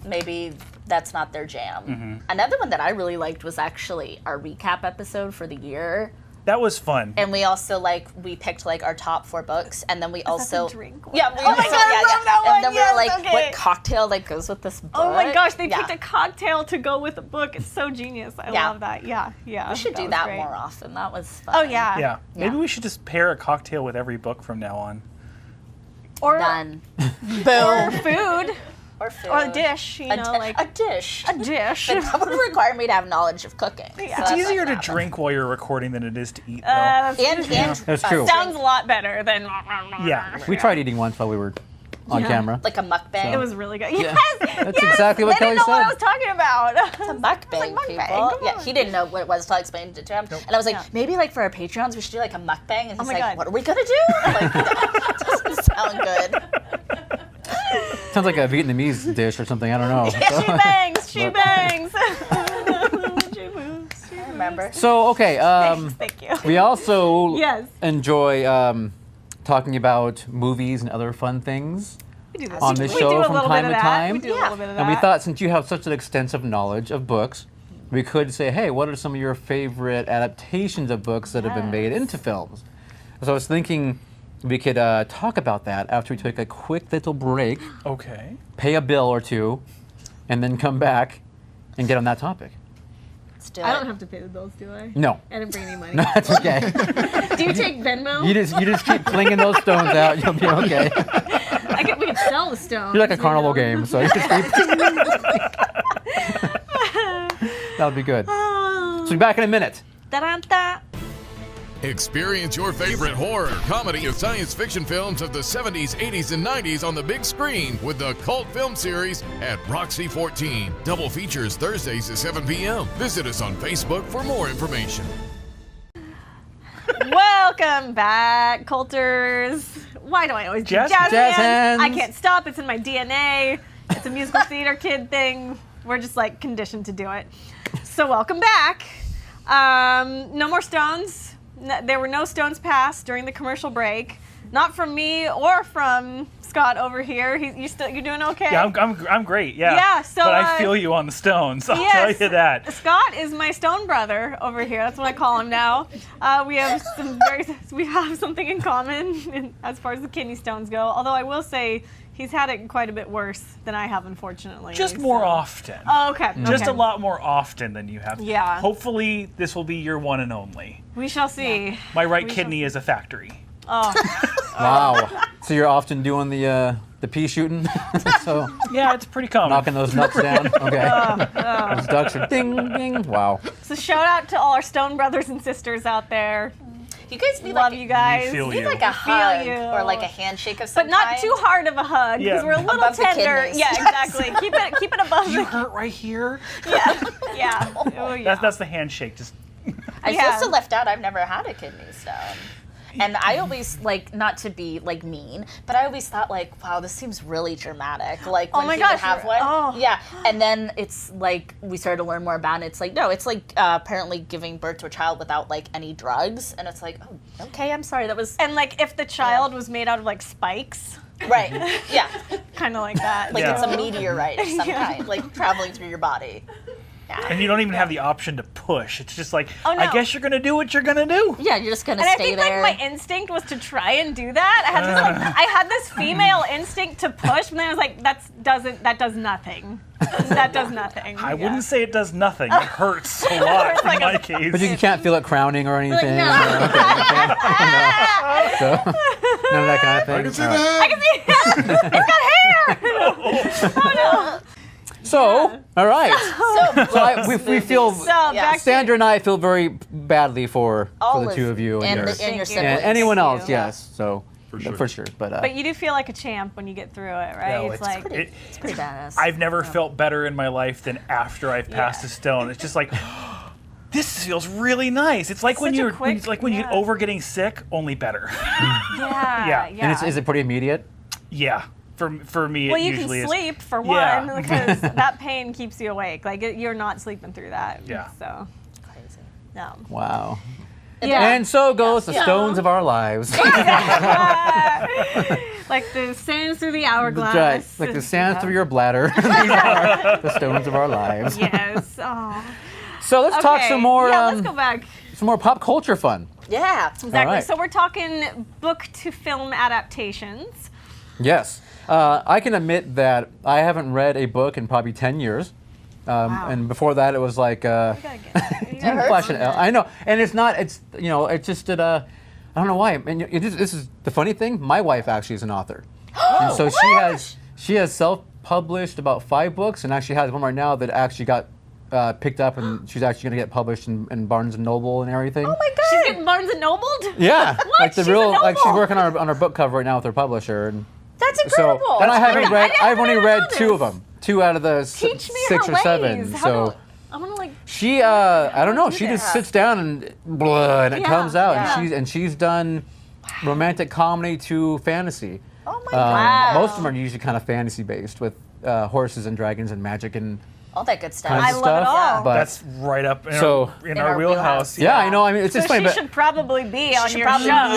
maybe that's not their jam. Another one that I really liked was actually our recap episode for the year. That was fun. And we also we picked like our top 4 books, and then we also drink one? yeah, we Oh my also, God, I love that and one. then we Yes, were like, okay. what cocktail goes with this book? Oh my gosh, they Yeah. picked a cocktail to go with the book. It's so genius. I Yeah. love that. Yeah, yeah. We should do was that great. more often. That was fun. Oh yeah. Yeah. Maybe Yeah. we should just pair a cocktail with every book from now on. Or Done. or Boom. food Or food. or a dish. You know, like a dish. a dish. But that would require me to have knowledge of cooking. Yeah. So It's that's easier not to gonna drink while you're recording than it is to eat, though. That's happen. And That's true. sounds a lot better than. Yeah. We tried eating once while we were on camera. like a mukbang. It was really good. Yeah. Yes, That's yes, exactly what they didn't know Kelly what I said. was talking about. a mukbang, mukbang, people. come Yeah, on. he didn't know what it was until I explained it to him. And I was like, Yeah. maybe like for our Patreons, we should do like a mukbang. And he's my like, God. what are we gonna do? I'm like, that doesn't sound good. Sounds like a Vietnamese dish or something. I don't know. She bangs. She bangs. Remember? So okay, Thank you. we also Yes. enjoy talking about movies and other fun things We do this. on this We do show a from little time bit to of that. time. We do a little bit of that. And we thought, since you have such an extensive knowledge of books, we could say, hey, what are some of your favorite adaptations of books that have been made into films? So I was thinking we could talk about that after we take a quick little break, Okay. pay a bill or two, and then come back and get on that topic. Let's do I it. don't have to pay the bills, do I? No. I didn't bring any money. No, that's okay. Do you take Venmo? You just keep clinging those stones out. You'll be okay. We could sell the stones. You're like a you carnival know? game, so you just keep. That'll be good. So be back in a minute. Da-da-da. Experience your favorite horror, comedy, and science fiction films of the 70s, 80s, and 90s on the big screen with the Cult Film Series at Roxy 14. Double features Thursdays at 7 p.m. Visit us on Facebook for more information. Welcome back, Culters. Why do I always do Jazz- jazz, Jazz hands? I hands. can't stop. It's in my DNA. It's a musical theater kid thing. We're just like conditioned to do it. So welcome back. No more stones. There were no stones passed during the commercial break. Not from me or from Scott over here. You doing okay? Yeah, I'm great. Yeah. Yeah, so, but I feel you on the stones. I'll Yes. tell you that. Scott is my stone brother over here. That's what I call him now. We have something in common as far as the kidney stones go. Although I will say he's had it quite a bit worse than I have, unfortunately. Just more so. often. Oh, okay. Just okay. a lot more often than you have. Yeah. Hopefully, this will be your one and only. We shall see. My right We kidney is a factory. Oh, Wow. So you're often doing the pea shooting? So Yeah, it's pretty common. knocking those nuts down? Okay. Those ducks are ding, ding. Wow. so shout out to all our stone brothers and sisters out there. You guys need Love like, you guys. We feel need you. like a feel hug you. or like a handshake of some But not kind. too hard of a hug because Yeah. we're a little Above the tender. kidneys. Yeah, exactly. Keep it above You the. hurt right here. Yeah. Oh, yeah. That's the handshake. Just I Yeah. feel so left out. I've never had a kidney stone. And I always, like, not to be, like, mean, but I always thought, like, wow, this seems really dramatic. Like, Oh when my people gosh, have one. oh. Yeah. And then it's, like, we started to learn more about it. It's like, no, it's, like, apparently giving birth to a child without, like, any drugs. And it's like, oh, okay, I'm sorry. That was... And like if the child was made out of like spikes, Right. Yeah. kind of like that. Like, Yeah. it's a meteorite of some Yeah. kind, like, traveling through your body. and you don't even have the option to push. It's just like, Oh, no. I guess you're gonna do what you're gonna do. Yeah, you're just gonna And I stay think there. like my instinct was to try and do that. I had this female instinct to push, but then I was like, that does nothing. That does nothing. I wouldn't say it does nothing. It hurts a lot in my case. But you can't feel it crowning or anything? no. or- okay, you can't? No. So, none of that kind of thing? I can see All right. that. I can see it's got hair. Oh So, all right. We feel... no. So back to Sandra and I feel very badly for All the two of you and, your, and your Thank you. siblings. and anyone Thank else. you. Yes. So For sure. But But you do feel like a champ when you get through it, right? No, it's it's like It- It's pretty badass. I've never felt better in my life than after I've passed Yeah. a stone. It's just like, this feels really nice. It's like when Such a you're quick- when you get yeah. over getting sick, only better. yeah. and is it pretty immediate? Yeah, for me, Well, it you can usually is. sleep for Yeah. one because that pain keeps you awake. Like you're not sleeping through that. Yeah. So Crazy. no. Wow. Yeah. And so goes the stones of our lives. Like the sands through the hourglass. Right, like the sands through your bladder. These are the stones of our lives. Yes. Oh. So let's talk Okay. some more. Yeah, let's go back. Some more pop culture fun. Yeah. Exactly. All right. So we're talking book to film adaptations. Yes. I can admit that I haven't read a book in probably 10 years. Wow. And before that, it was like You gotta get you gotta- Flash and L. I know, and it's not. It's it's just that. I don't know why. And this is the funny thing. My wife actually is an author, and so she has self-published about 5 books, and actually has one right now that actually got picked up, and she's actually going to get published in Barnes and Noble and everything. Oh my god. She's getting Barnes and Nobled? Yeah, like the She's a real, like she's Noble? working on her book cover right now with her publisher, and That's so incredible. and I haven't I read. didn't I've only know read this. 2 of them, 2 out of the Teach me 6 her or 7. ways. How So. do I want to like. She, I don't know. do She just that? sits down and blah, and it Yeah, comes out. yeah. And she's done romantic comedy to fantasy. Oh my god. Most of them are usually kind of fantasy based with horses and dragons and magic and All that good stuff. kinds I of love it stuff. all. But That's right up in, So- our wheelhouse. yeah, I know. I mean, it's So just funny. she But should probably be on should your probably show.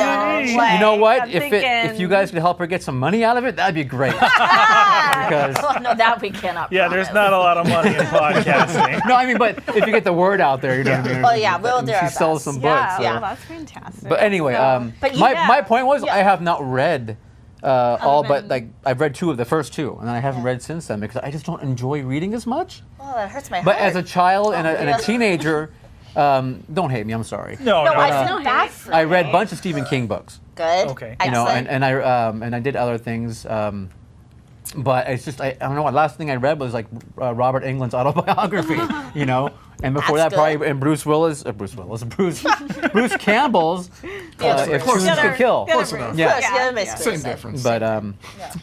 be on. you know what? I'm If thinking- you guys could help her get some money out of it, that'd be great. Because Oh, no, that we cannot. Yeah, there's promise. not a lot of money in podcasting. no, I mean, but if you get the word out there, you know what I mean. Well, yeah, we'll And do she our sells best. some Yeah, books. So. well, that's fantastic. But anyway, So- But my yeah. my point was Yeah. I have not read all but than- like I've read 2 of the first 2, and then I haven't read since then because I just don't enjoy reading as much. Oh, that hurts my But heart. as a child and yeah. a teenager, don't hate me. I'm sorry. No, no, no, I no. feel No bad hate. for I you. read a bunch of Stephen King books. Good. Okay. You know, Excellent. and I did other things. But it's just I don't know. The last thing I read was like Robert Englund's autobiography. You know, and before That's that probably good. and Bruce Campbell's If Close Tunes enough. Could Kill. Close enough. Yeah. Yes, yeah, that makes Same sense. difference. But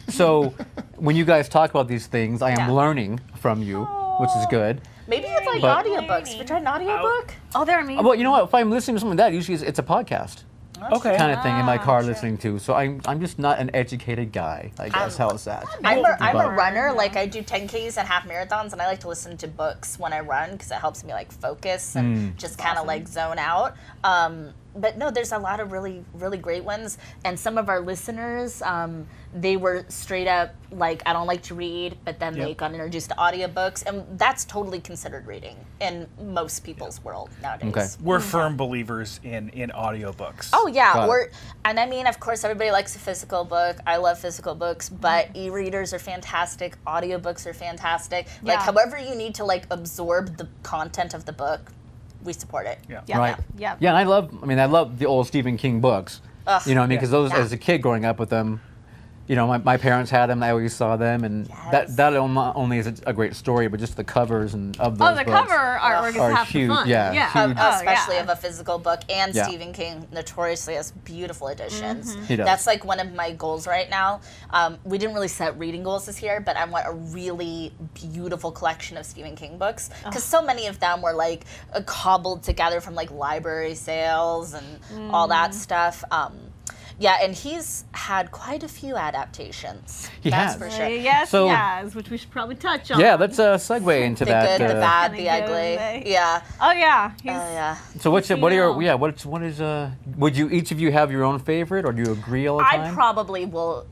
so when you guys talk about these things, I am Yeah. learning from you, which is good. Maybe it's like But- audiobooks. Have you tried an audiobook? Oh, they're amazing. Well, you know what? If I'm listening to something like that, usually it's a podcast. Okay. kind of thing in my car sure. listening to. So I'm just not an educated guy, I guess. How is that? I'm a But- runner. Like I do 10Ks and half marathons, and I like to listen to books when I run because it helps me like focus and just kind of like zone out. But no, there's a lot of really, really great ones. And some of our listeners, they were straight up like, I don't like to read, but then they got introduced to audiobooks. And that's totally considered reading in most people's world nowadays. Okay. We're firm believers in audiobooks. Oh yeah, Got it. and I mean, of course, everybody likes a physical book. I love physical books, but e-readers are fantastic. Audiobooks are fantastic. Like, Yeah. however you need to like absorb the content of the book, we support it. Yeah. Yeah. Right. Yeah. Yeah, and I love the old Stephen King books. Ugh. You know what I mean? Because those, Yeah. as a kid growing up with them, you know, my parents had them. I always saw them, and Yes. that not only is a great story, but just the covers and of those Oh, the books cover artwork is are half huge. the fun. Yeah, huge. Especially yeah. of a physical book, and Yeah. Stephen King notoriously has beautiful editions. He does. That's like one of my goals right now. We didn't really set reading goals this year, but I want a really beautiful collection of Stephen King books because so many of them were like cobbled together from like library sales and all that stuff. Yeah, and he's had quite a few adaptations. He that's has. for sure. Yes, So- yes, which we should probably touch on. Yeah, let's segue into The that. good, the bad, Kinda the ugly. good, Yeah. Oh yeah. Oh yeah. So what are your Yeah. what is would you each of you have your own favorite, or do you agree all the time? I probably will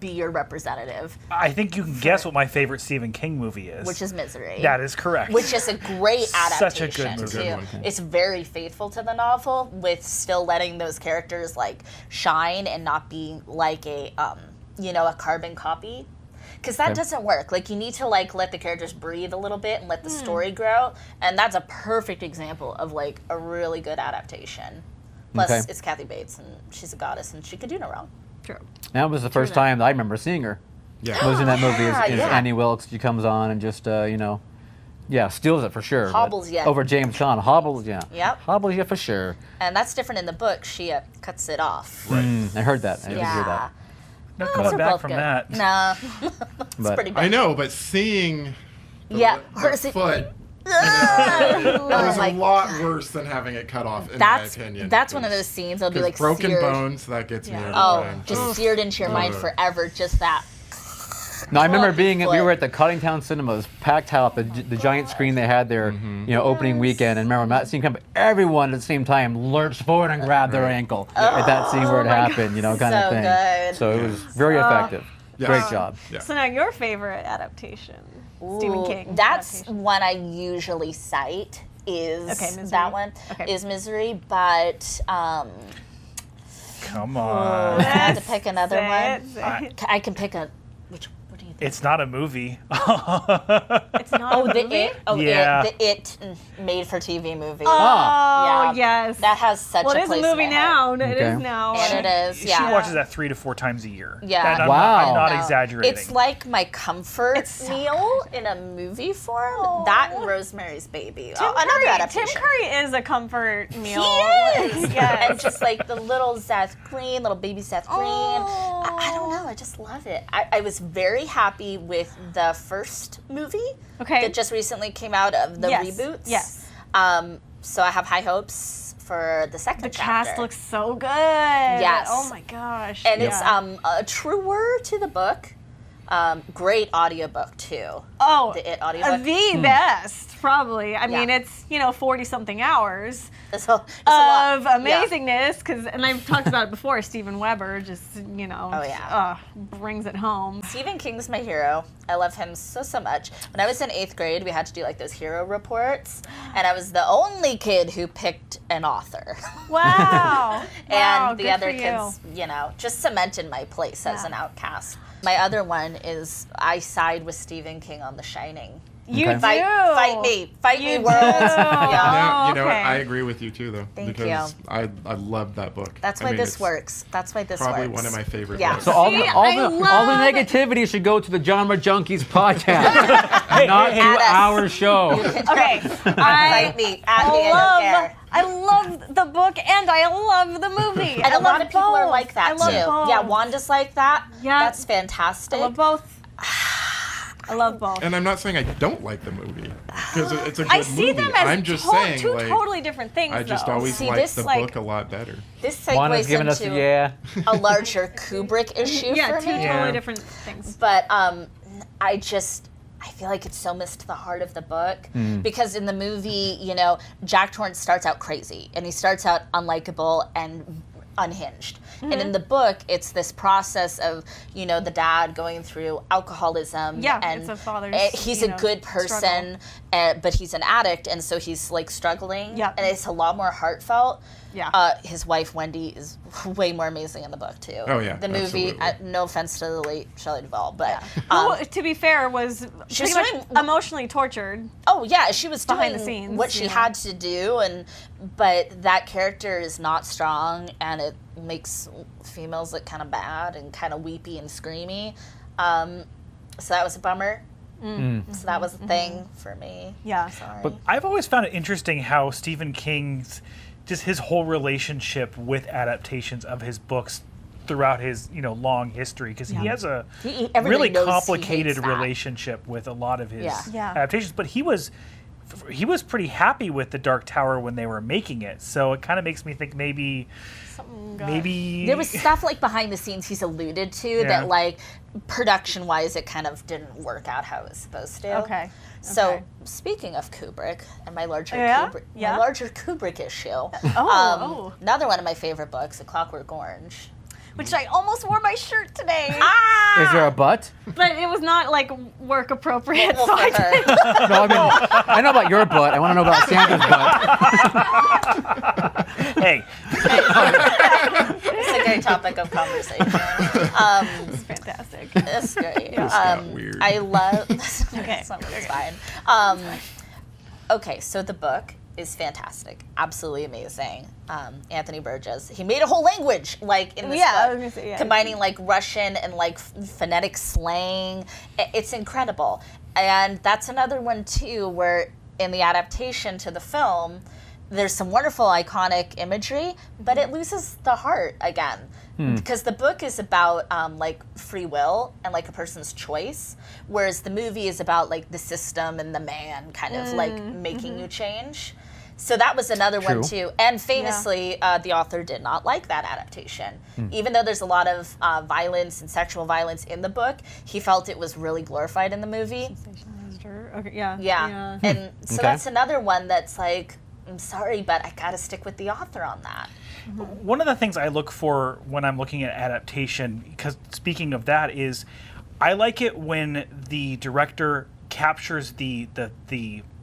be your representative, I think you can guess what my favorite Stephen King movie is. which is Misery. That is correct. Which is a great Such a adaptation good movie. too. Good one. It's very faithful to the novel, with still letting those characters like shine and not being like a a carbon copy. Because that Okay. doesn't work. Like you need to like let the characters breathe a little bit and let the story grow. And that's a perfect example of like a really good adaptation. Plus, Okay. it's Kathy Bates, and she's a goddess, and she could do no wrong. True. That was the first time that I remember seeing her. Yeah. Was in that movie Yeah, is yeah. Annie Wilkes. She comes on and just steals it for sure. but Hobbles ya. over James Caan. Hobbles, yeah. Yep. Hobbles, yeah, for sure. And that's different in the book. She cuts it off. I heard that. I did hear Yeah. that. No Those coming are back both from good. that. No, it's But- pretty good. I know, but seeing Yeah, the her se- foot Oh was my a lot worse than having it cut off, in That's my opinion. that's one of those scenes that'll be like broken seared. bones, that gets me every Oh, time. just seared into your mind Ugh. forever. Just that. No, I remember Oh, we foot. were at the Cottingtown Cinemas, packed house, the giant screen they had there, opening weekend. And remember when that scene came, everyone at the same time lurched forward and grabbed their ankle at that scene where it happened, kind So of thing. good. So it was very effective. Yes. Great job. Yeah. So now your favorite adaptation, Stephen Ooh, King. That's adaptation. one I usually cite. Is Okay, Misery. that one Okay. is Misery, but Come on. I had to pick another Say one. it, say it. I can pick a. What do you think? It's not a movie. It's not Oh, a the movie? It. Oh, Yeah. The It made-for-TV movie. Oh, Yeah. yes. That has such well, a it is place a in movie my heart. now. It Okay. is now. And it is, She yeah. watches that 3 to 4 times a year. Yeah. And I'm Wow. not No, exaggerating. It's like my comfort It's so meal in a movie form. Oh. That and Rosemary's Baby. Tim Another Curry, Tim adaptation. Curry is a comfort meal. He is. Yes. And just like the little Seth Green, little baby Seth Green. I don't know. I just love it. I was very happy with the first movie Okay. that just recently came out of the Yes, reboots. yes. So I have high hopes for the second The chapter. cast looks so good. Yes. Oh my gosh. And Yeah. it's truer to the book. Great audiobook too. oh The It audiobook. the best probably. I mean, Yeah. it's 40 something hours It's a lot. of Yeah. amazingness and I've talked about it before. Steven Weber just Oh, yeah. brings it home. Stephen King's my hero. I love him so much. When I was in 8th grade, we had to do like those hero reports, and I was the only kid who picked an author. Wow. And Wow, the good other for you. kids, just cemented my place as Yeah. an outcast. My other one is I side with Stephen King on The Shining. You Okay. do. Fight me, You world. do. Yeah. Now, okay. what? I agree with you too, though. Thank because I loved that book. That's why this works. That's why this Probably works. one of my favorite Yeah. books. So all See, the I love- negativity should go to the Genre Junkies podcast, not to Add us. our show. Okay. Fight me. At me. I don't care. I love the book and I love the movie. And I a lot love of people are both. like that I love too. both. Yeah, Wanda's like that. Yeah. That's fantastic. I love both. I love both. And I'm not saying I don't like the movie because it's a good I see movie. them as I'm just saying, two like, totally different things. I just though. always See, liked this, the like- book a lot better. This Juana's segues giving us into a yeah. a larger Kubrick issue Yeah, for two me. totally different things. But I feel like it so missed the heart of the book because in the movie, you know, Jack Torrance starts out crazy and he starts out unlikable and unhinged. And in the book, it's this process of, you know, the dad going through alcoholism. Yeah, and it's a father's, he's you a know, good person, but he's an addict, and so he's like struggling. Yeah. And it's a lot more heartfelt. Yeah. His wife Wendy is way more amazing in the book too. Oh, yeah, the movie. absolutely. No offense to the late Shelley Duvall, but Who, to be fair, was she was pretty much doing- emotionally tortured. oh yeah, she was Behind doing the scenes, what she you know. had to do, but that character is not strong, and it makes females look kind of bad and kind of weepy and screamy. So that was a bummer. So that was a thing for me. Yeah. Sorry. But I've always found it interesting how Stephen King's, just his whole relationship with adaptations of his books throughout his, you know, long history, because he has a Everybody really knows he complicated hates that. relationship with a lot of his Yeah. adaptations. But he was pretty happy with The Dark Tower when they were making it. So it kind of makes me think maybe There was stuff like behind the scenes he's alluded to Yeah. that, like, production wise, it kind of didn't work out how it was supposed to. Okay. So Okay. speaking of Kubrick and my larger Yeah? Kubrick, Yeah? my larger Kubrick issue, Oh. another one of my favorite books, A Clockwork Orange. Which I almost wore my shirt today. Is there a but? But it was not like work appropriate, Well, so I for her. didn't. No, I mean, I know about your butt. I want to know about Sandra's butt. hey, It's a great topic of conversation. It's fantastic. It's great. This got weird. I love. Okay. It's fine. Okay, so the book is fantastic, absolutely amazing. Anthony Burgess, he made a whole language like in this Yeah, I book, was gonna say, yeah. combining like Russian and like phonetic slang. It's incredible, and that's another one too, where in the adaptation to the film, there's some wonderful iconic imagery, but it loses the heart again. Because the book is about like free will and like a person's choice, whereas the movie is about like the system and the man kind of like making you change. So that was another one True. too. And famously, the author did not like that adaptation. Even though there's a lot of violence and sexual violence in the book, he felt it was really glorified in the movie. Okay, yeah. Yeah. And so Okay. that's another one that's like, I'm sorry, but I gotta stick with the author on that. one of the things I look for when I'm looking at adaptation, because speaking of that, is I like it when the director captures the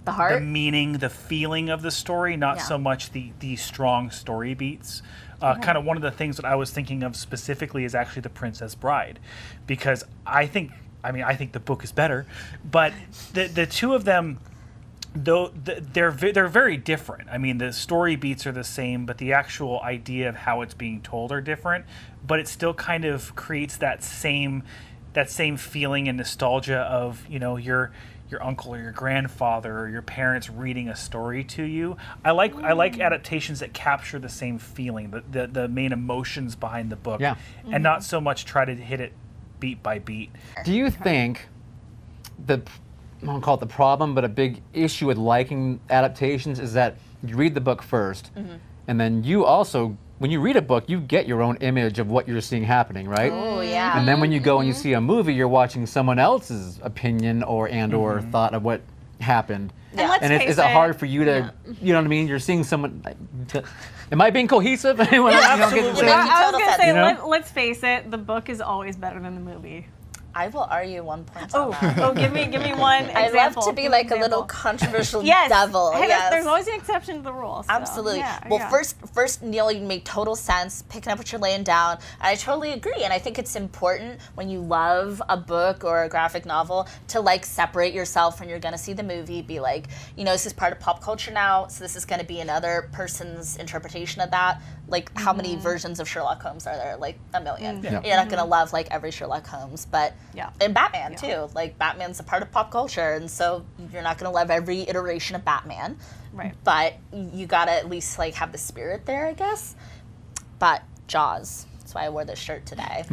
heart? the meaning, the feeling of the story, not Yeah. so much the strong story beats. Kind of one of the things that I was thinking of specifically is actually The Princess Bride, because I think the book is better, but the two of them, though they're very different. I mean, the story beats are the same, but the actual idea of how it's being told are different. But it still kind of creates that same feeling and nostalgia of, you know, your uncle or your grandfather or your parents reading a story to you. I like adaptations that capture the same feeling, the main emotions behind the book, Yeah. and not so much try to hit it beat by beat. Do you think I won't call it the problem, but a big issue with liking adaptations is that you read the book first, and then you also, when you read a book, you get your own image of what you're seeing happening, right? Oh yeah. And then when you go and you see a movie, you're watching someone else's opinion or thought of what happened. And let's And face is it hard for you to, you know what I mean? You're seeing someone. Am I being cohesive? Anyone else? You don't get the Absolutely. same- Making I was total gonna sense. say, You know? let's face it, the book is always better than the movie. I will argue 1 point on Oh, that. give me one I example. love to be Give me like an a little example. controversial Yes. devil. Hey, Yes. there's always an exception to the rule. So, Absolutely. yeah, Well, yeah. first, Neil, you make total sense picking up what you're laying down. And I totally agree. And I think it's important when you love a book or a graphic novel to like separate yourself when you're going to see the movie. Be like, you know, this is part of pop culture now, so this is going to be another person's interpretation of that. Like, how many versions of Sherlock Holmes are there? Like, a million. Yeah. You're not going to love like every Sherlock Holmes, but Yeah. and Batman too. Like, Batman's a part of pop culture, and so you're not going to love every iteration of Batman. Right. But you gotta at least like have the spirit there, I guess. But Jaws. That's why I wore this shirt today.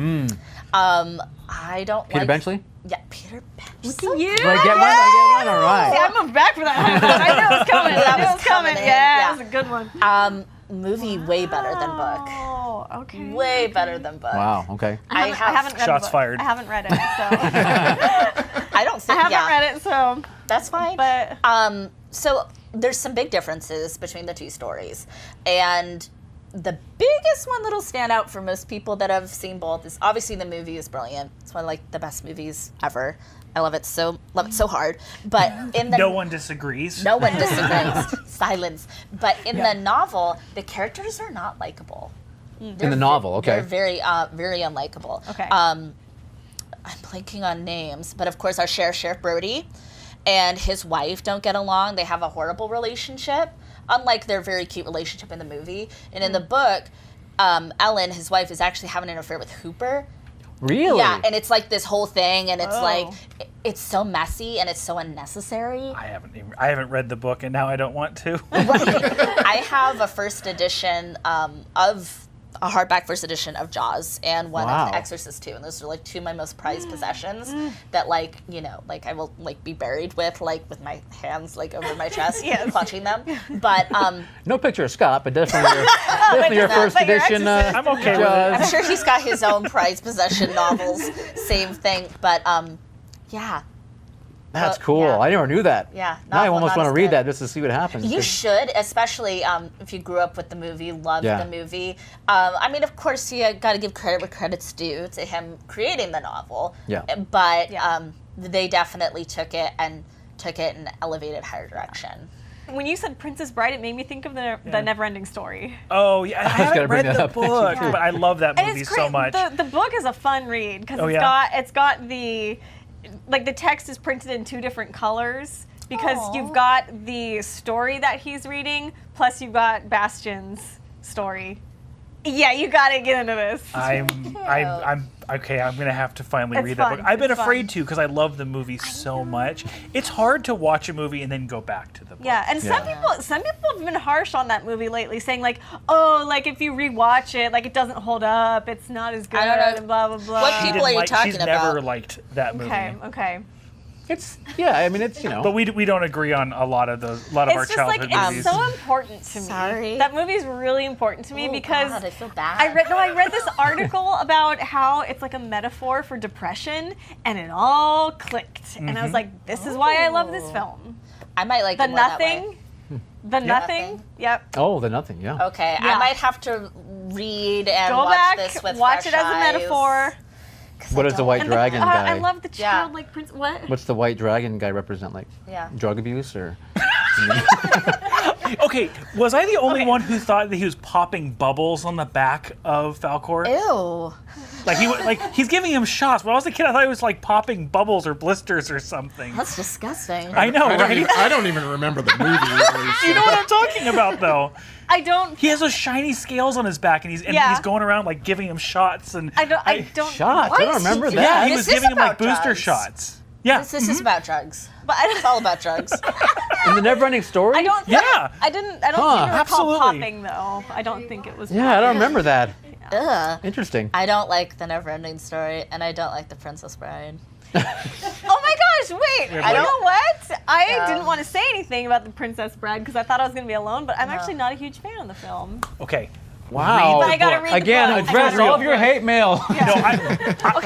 I don't Peter like Benchley? Yeah, Peter Pan. You? Do I get one? All right. See, I moved back for that. I knew it was coming. That I knew it was was coming. coming in, Yeah, yeah. that was a good one. Movie way better than book. Oh, okay. Way better than book. Wow. Okay. I haven't read Shots the book. fired. I haven't read it, so I don't think. I haven't read it, so That's fine. but So there's some big differences between the two stories, and the biggest one that'll stand out for most people that have seen both is obviously the movie is brilliant. It's one of like the best movies ever. I love it so hard. But in the No one disagrees. no one disagrees. Silence. But in the novel, the characters are not likable. In the novel, okay. They're very unlikable. Okay. I'm blanking on names, but of course our Sheriff Brody and his wife don't get along. They have a horrible relationship, unlike their very cute relationship in the movie. And in the book, Ellen, his wife, is actually having an affair with Hooper. Really? Yeah, and it's like this whole thing, and it's Oh. like it's so messy and it's so unnecessary. I haven't read the book, and now I don't want to. I have a first edition of a hardback first edition of Jaws and one Wow. of The Exorcist 2, and those are like two of my most prized possessions that like I will like be buried with my hands like over my chest clutching them. But No picture of Scott, but definitely your first but your edition. Exorcist. I'm okay with it. I'm sure he's got his own prized possession novels, same thing. But yeah. That's But, cool. yeah. I never knew that. Yeah, Now I novel, almost not want to as read good. that just to see what happens. You 'cause- should, especially if you grew up with the movie, loved Yeah. the movie. I mean, of course, you got to give credit where credit's due to him creating the novel. Yeah. But they definitely took it in an elevated higher direction. when you said Princess Bride, it made me think of the Neverending Story. Oh yeah, I gotta haven't bring read that the up. book, Yeah. but I love that And movie it's great. so much. The book is a fun read because Oh, it's yeah? got the the text is printed in two different colors because Aw. you've got the story that he's reading plus you've got Bastion's story. Yeah, you got to get into this. I'm okay. I'm gonna have to finally It's read that book. fun. I've been It's afraid fun. to because I love the movie so much. It's hard to watch a movie and then go back to the book. Yeah, and some people have been harsh on that movie lately, saying like, oh, like if you rewatch it, like it doesn't hold up, it's not as good, I don't know. and blah blah blah. What She people didn't are you like- talking she's about? never liked that movie. Okay. It's I mean it's But we don't agree on a lot of our It's just like childhood it's movies. so important to me. Sorry. That movie's really important to me Oh, because God, I feel bad. I read this article about how it's like a metaphor for depression, and it all clicked. And I was like, this is why I love this film. I might like The it more that way. Nothing. The Nothing. Nothing. Yep. oh the nothing yeah. Okay, Yeah. I might have to read and Go watch back, this with watch fresh it as a eyes, metaphor. 'cause What I is the don't- white And dragon guy? I love the Yeah. childlike prince. What? What's the white dragon guy represent? Like Yeah. drug abuse or? Okay, was I the only one who thought that he was popping bubbles on the back of Falcor? Ew. Like he's giving him shots. When I was a kid, I thought he was like popping bubbles or blisters or something. That's disgusting. I know, right? I don't even remember the movie. Really, so- You know what I'm talking about, though. I don't. He has those shiny scales on his back, and he's Yeah. going around like giving him shots and I don't. Shots. I don't remember Yeah, that. yeah, he This was is giving him like about booster drugs. shots. Yeah, This is about drugs. But I It's all about drugs. In the Neverending Story. I don't. Yeah. I don't seem to recall Absolutely. popping though. I don't think it was. Yeah, I don't remember that. Ugh. Interesting. I don't like the Neverending Story, and I don't like the Princess Bride. Oh my gosh! Wait. I You know what? I Yeah. didn't want to say anything about the Princess Bride because I thought I was going to be alone. But I'm actually not a huge fan of the film. Okay. Wow. But I gotta read the Again, book. I address gotta all read of your the book. hate mail. No,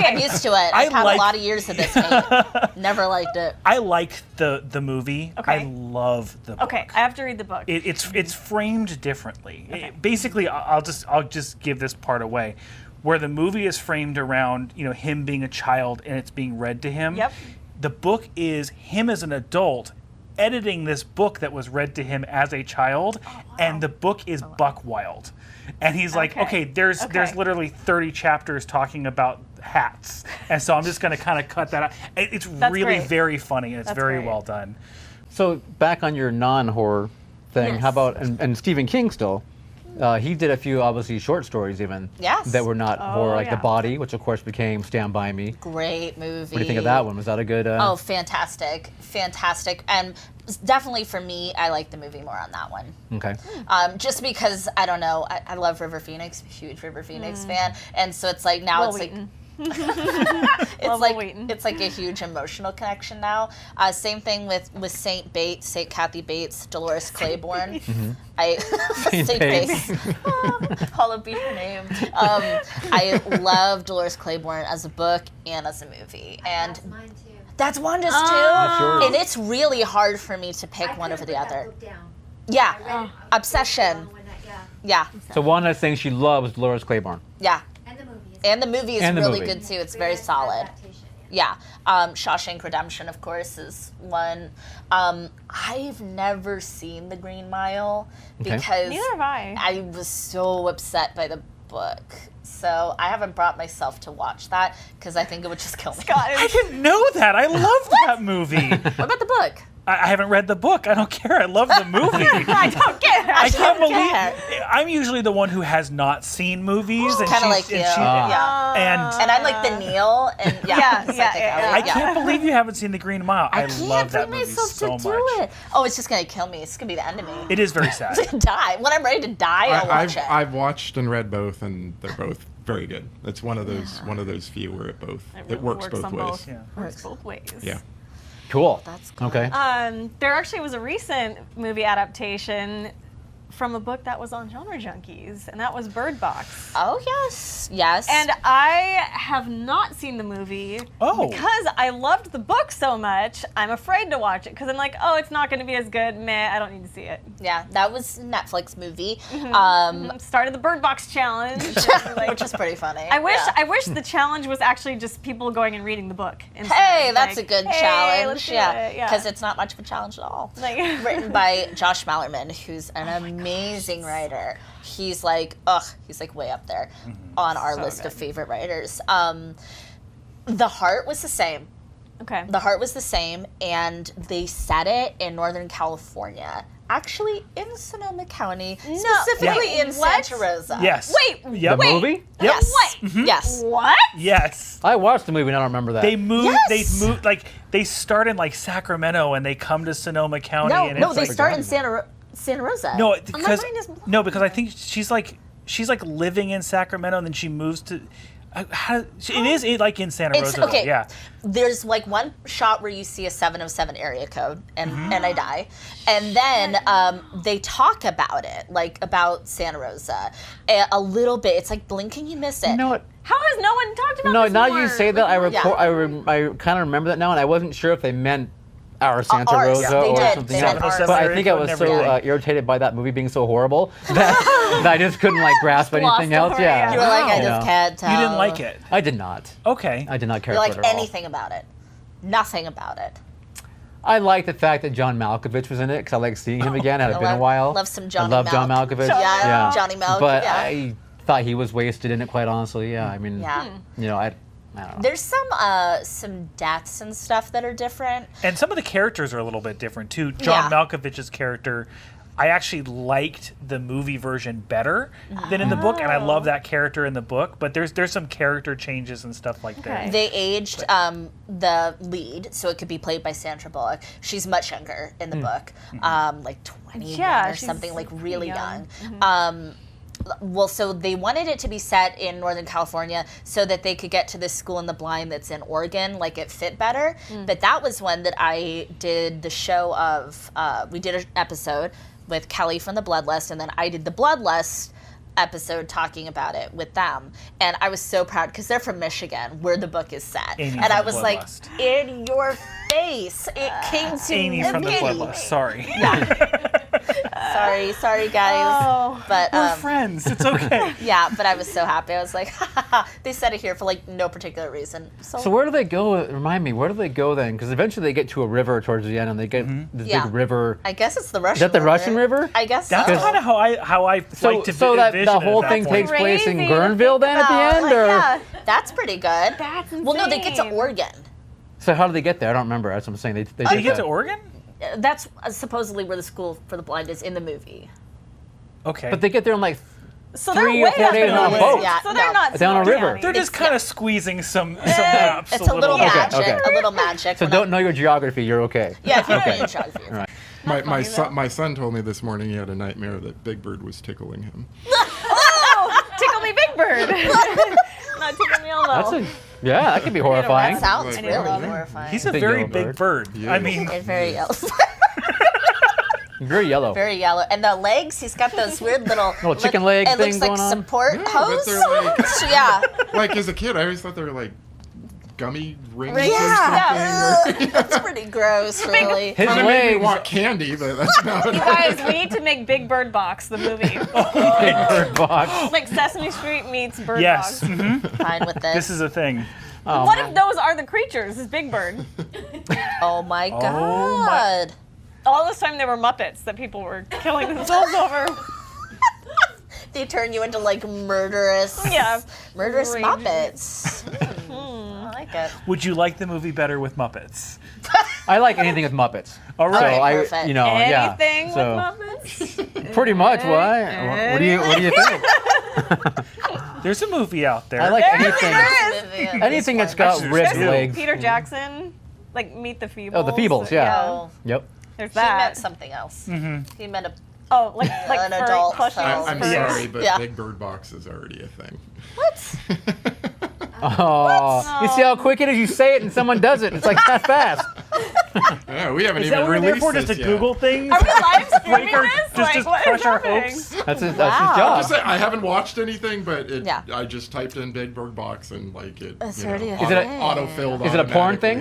I'm used to it. I've had like- a lot of years of this hate. Never liked it. I like the movie. Okay. I love the book. Okay, I have to read the book. It's framed differently. Basically, I'll just give this part away, where the movie is framed around him being a child and it's being read to him. Yep. The book is him as an adult editing this book that was read to him as a child, and the book is buck wild. And he's like, okay, there's literally 30 chapters talking about hats, and so I'm just going to kind of cut that out. It's really great. very funny, and it's That's very great. well done. So back on your non-horror thing, Yes. how about and Stephen King still? He did a few obviously short stories even Yes. that were not horror, like yeah. The Body, which of course became Stand By Me. Great movie. What do you think of that one? Was that a good? Oh, fantastic. And definitely for me, I like the movie more on that one. Okay. Just because, I don't know, I love River Phoenix, huge River Phoenix fan. And so it's like, now Will it's like, Wheaton. it's it's like a huge emotional connection now. Same thing with Saint Bates, Saint Kathy Bates, Dolores Claiborne. Saint Bates. Hallowed be her name. I love Dolores Claiborne as a book and as a movie, and That's mine too. that's Wanda's too. That's yours. And it's really hard for me to pick one over the other. Yeah, I read it obsession. Yeah, So Wanda saying she loves Dolores Claiborne. yeah. And the movie. And the movie is And the really movie. good too. It's very solid. Yeah. Shawshank Redemption, of course, is one. I've never seen The Green Mile Okay. because Neither have I. I was so upset by the book. So I haven't brought myself to watch that because I think it would just kill me. I didn't know that. I love that movie. What about the book? I haven't read the book. I don't care. I love the movie. I don't get it. I can't don't believe care. I'm usually the one who has not seen movies, and Kind of she's- like you. and she- Yeah. and And I'm like the Neil, and Yeah, it's yeah, like yeah, I yeah. can't believe you haven't seen The Green Mile. I can't love that bring movie myself so to much. do it. Oh, it's just gonna kill me. It's gonna be the end of me. It is very sad. I'm gonna die. When I'm ready to die, I'll watch it. I've watched and read both, and they're both very good. It's one of those few where it really works both on ways. both. Yeah. Works both ways. Yeah. Cool. That's cool. Okay. There actually was a recent movie adaptation from a book that was on Genre Junkies, and that was Bird Box. Oh yes, yes. And I have not seen the movie Oh. because I loved the book so much. I'm afraid to watch it because I'm like, oh, it's not going to be as good. Meh, I don't need to see it. yeah, that was a Netflix movie, Started the Bird Box challenge, which is pretty funny. I wish Yeah. I wish the challenge was actually just people going and reading the book. instead. Hey, that's Like, a good hey, challenge. let's do Yeah, it. Yeah, because it's not much of a challenge at all. like Written by Josh Mallerman, who's an amazing writer. He's like way up there on our list of favorite writers. The Heart was the same. okay. The Heart was the same, and they set it in Northern California. Actually, in Sonoma County, specifically in What? Santa Rosa. Yes. Wait, Yep. The movie? Yes. What? Yes. What? Yes. I watched the movie and I don't remember that. They moved. Yes. They moved. Like they start in like Sacramento and they come to Sonoma County. No, and no, it's they like, start in Santa Rosa. No, because mind is because I think she's like living in Sacramento and then she moves to. It is like in Santa It's Rosa. though, okay. Yeah. There's like one shot where you see a 707 area code, and I die, and then they talk about it, like about Santa Rosa, a little bit. It's like blinking, you miss it. You know what? How has no one talked about No, this now more? you say that, Like, I kind of remember that now, and I wasn't sure if they meant our Santa ours. Rosa They or did. something They else. meant ours. But I think I was Never so did. irritated by that movie being so horrible that I just couldn't like grasp Lost anything the else. horror, Yeah. You were like, I You just know. can't tell. You didn't like it. I did not. Okay. I did not care You for like it at all. anything about it? Nothing about it. I like the fact that John Malkovich was in it because I like seeing him again. It had been a while. Love some I Johnny love John Malk. Malkovich. Yeah, Johnny Malk, But yeah. I thought he was wasted in it, quite honestly. Yeah, I mean, Yeah. you know, I don't know. There's some deaths and stuff that are different. And some of the characters are a little bit different too. John Yeah. Malkovich's character, I actually liked the movie version better than in the book, and I love that character in the book. But there's some character changes and stuff like Okay. that. They aged the lead, so it could be played by Sandra Bullock. She's much younger in the book, like 21 Yeah, or she's something, like really young. young. Well, so they wanted it to be set in Northern California so that they could get to this school in the blind that's in Oregon, like it fit better. But that was one that I did the show of, we did an episode with Kelly from the Bloodlust, and then I did the Bloodlust episode talking about it with them. And I was so proud because they're from Michigan, where the book is set. Amy And from I the was like, Bloodlust. in your face. It came to Amy from the me. Bloodlust. Sorry. Sorry guys. Oh. But We're friends. It's okay. yeah, but I was so happy. I was like, ha, ha, ha. They said it here for like no particular reason. So where do they go? Remind me, where do they go then? Because eventually they get to a river towards the end, and they get this Yeah. big river. I guess it's the Russian. Is that the Russian river? I guess That's so. kind of how I So, like to so that envision the it whole at thing that point. takes place in Crazy to Guerneville then at the about, end, like, or yeah. That's pretty good. That's insane. Well, no, they get to Oregon. so how do they get there? I don't remember. That's what I'm saying. They Did you get that. to Oregon? That's supposedly where the school for the blind is in the movie. Okay. But they get there in like So 3 they're or way 4 up days in on a the boat. woods. Yeah, So they're no. not Down a Sonoma river. County. they're just It's- kind of squeezing some maps It's a little bit. magic. Okay. A little magic. So We're don't not- know your geography. You're okay. Yeah, if you don't Okay. know geography. All right. My son told me this morning he had a nightmare that Big Bird was tickling him. Oh, tickle me, Big Bird. Not tickle me, Elmo. That's a Yeah, that could be horrifying. That sounds I really love it. horrifying. He's a Big very yellow big bird. Yeah. I mean, And very yellow. Very yellow. Very yellow. And the legs, he's got those weird little chicken leg it thing looks like going on. support Yeah, but hose. they're like- Yeah. Like as a kid, I always thought they were like gummy rings Yeah. or something. That's pretty gross, really. His Kind of made me legs. want candy, but that's about it. You guys, we need to make Big Bird Box, the movie. Big bird box. Like Sesame Street meets Bird yes. Box. Fine with this. This is a thing. Oh, What man. if those are the creatures? Is Big Bird? Oh my Oh god. All this time they were Muppets that people were killing themselves over. They turn you into like murderous Raging. Muppets. I like it. Would you like the movie better with Muppets? I like anything with Muppets. All So right. I, perfect. you know, yeah. Anything So with Muppets? pretty much. Why? What do you think? There's a movie out there. I like There anything. is. Anything that's got Actually, ribbed there's two. legs. Peter Jackson, like Meet the Feebles. Oh, the Feebles, yeah. Oh, Yep. There's he meant that. something else. Mm-hmm. He meant a Oh, like An furry adult plushies. film. I'm for- Yes. sorry, but Yeah. Big Bird Box is already a thing. what? Oh, you see how quick it is? You say it and someone does it. It's like that fast. Yeah, we haven't Is even that what we're there released for? this Just to yet. Google things? Are we live streaming our- this? just Like, what is crush our happening? hopes? That's his Wow. job. Just say, I haven't watched anything, but Yeah. I just typed in Big Bird Box and like it. It's you know, already a auto, thing. auto-filled Is it a porn thing?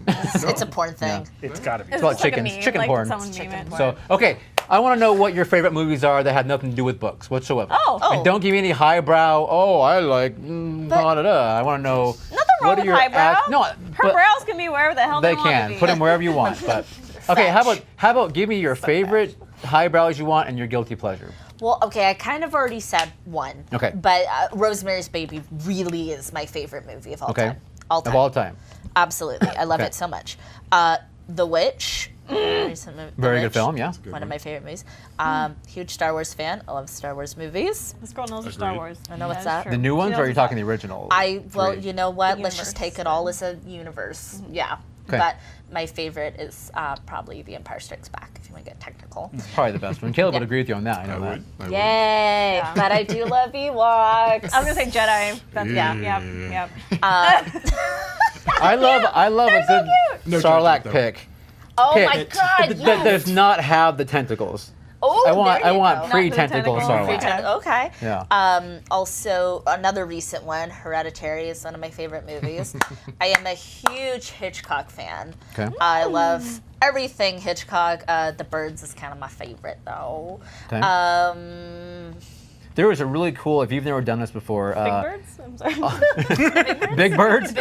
automatically It's a porn thing. It's got to be. It's about just like a chickens. meme, Chicken like porn. someone Chicken meme it. porn. So, okay, I want to know what your favorite movies are that have nothing to do with books whatsoever. Oh. And don't give me any highbrow, oh, I like, But- da da da. I want to know. Nothing wrong what are with your highbrow. no, Her but brows can be wherever the hell they, they want to can. be. Put them wherever you want. But okay, how about give me your favorite highbrows you want and your guilty pleasure. Well, okay, I kind of already said one. Okay. But Rosemary's Baby really is my favorite movie of all Okay. time. All time. Of all time. Absolutely. I love Okay. it so much. The Witch. Recent The Very good Witch, film, yeah. One of my favorite movies. Huge Star Wars fan. I love Star Wars movies. This girl knows her Star Agreed. Wars. I know what's is that. true. The new She ones, knows or are you what's talking that. the original? Well, three? you know what? The Let's just universe. take it all as a universe. Yeah. Okay. But my favorite is probably The Empire Strikes Back, if you want to get technical. Probably the best one. Caleb would Yeah. agree with you on that. I know I that. would. I would. Yay! But I do love Ewoks. I was gonna say Jedi. That's, Yeah. Yep. I love a good No Sarlacc judgment, though. pig. Oh Pig. my god, That yes! does not have the tentacles. Oh, I want there you go. pre-tentacle Not Sarlacc. the tentacle. Okay. Yeah. Also, another recent one, Hereditary, is one of my favorite movies. I am a huge Hitchcock fan. Okay. I love everything Hitchcock. The Birds is kind of my favorite, though. Okay. Um, There was a really cool, if you've never done this before, Big birds? I'm sorry. Big Birds.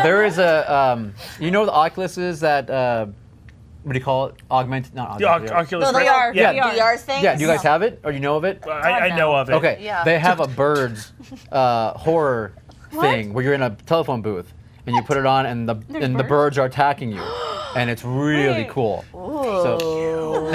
There is a, you know the Oculus is that, what do you call it? Augmented, not The augmented. Oculus no, Rift? VR. Yeah. VR thing. Yeah, do you guys have it? Or you know of it? I know of it. Okay, Yeah. they have a birds horror thing where you're in a telephone booth and you put it on and the birds? birds are attacking you, and it's really Wait. cool. Ooh.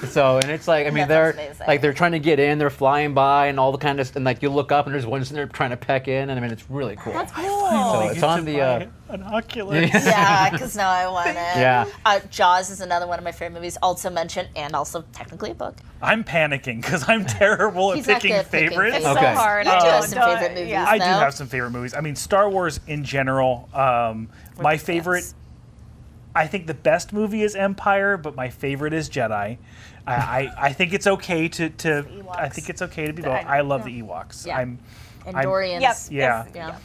So and it's like I mean That they're sounds amazing. like they're trying to get in, they're flying by and all the kind of and like you look up and there's one sitting there trying to peck in, and I mean it's really cool. That's cool. So I it's get on to the buy an Oculus. Yeah, because now I want it. Yeah. Jaws is another one of my favorite movies, also mentioned, and also technically a book. I'm panicking because I'm terrible at He's not picking good at picking favorites. It's Okay. so hard. You I do know, have some don't- favorite movies. Yeah. I do No? have some favorite movies. I mean, Star Wars in general. My big favorite, fans. I think the best movie is Empire, but my favorite is Jedi. I think it's okay to Ewoks. I think it's okay to be. The- Well, I love the Ewoks. Yeah. I'm Andorians. Yep. yeah. Yeah.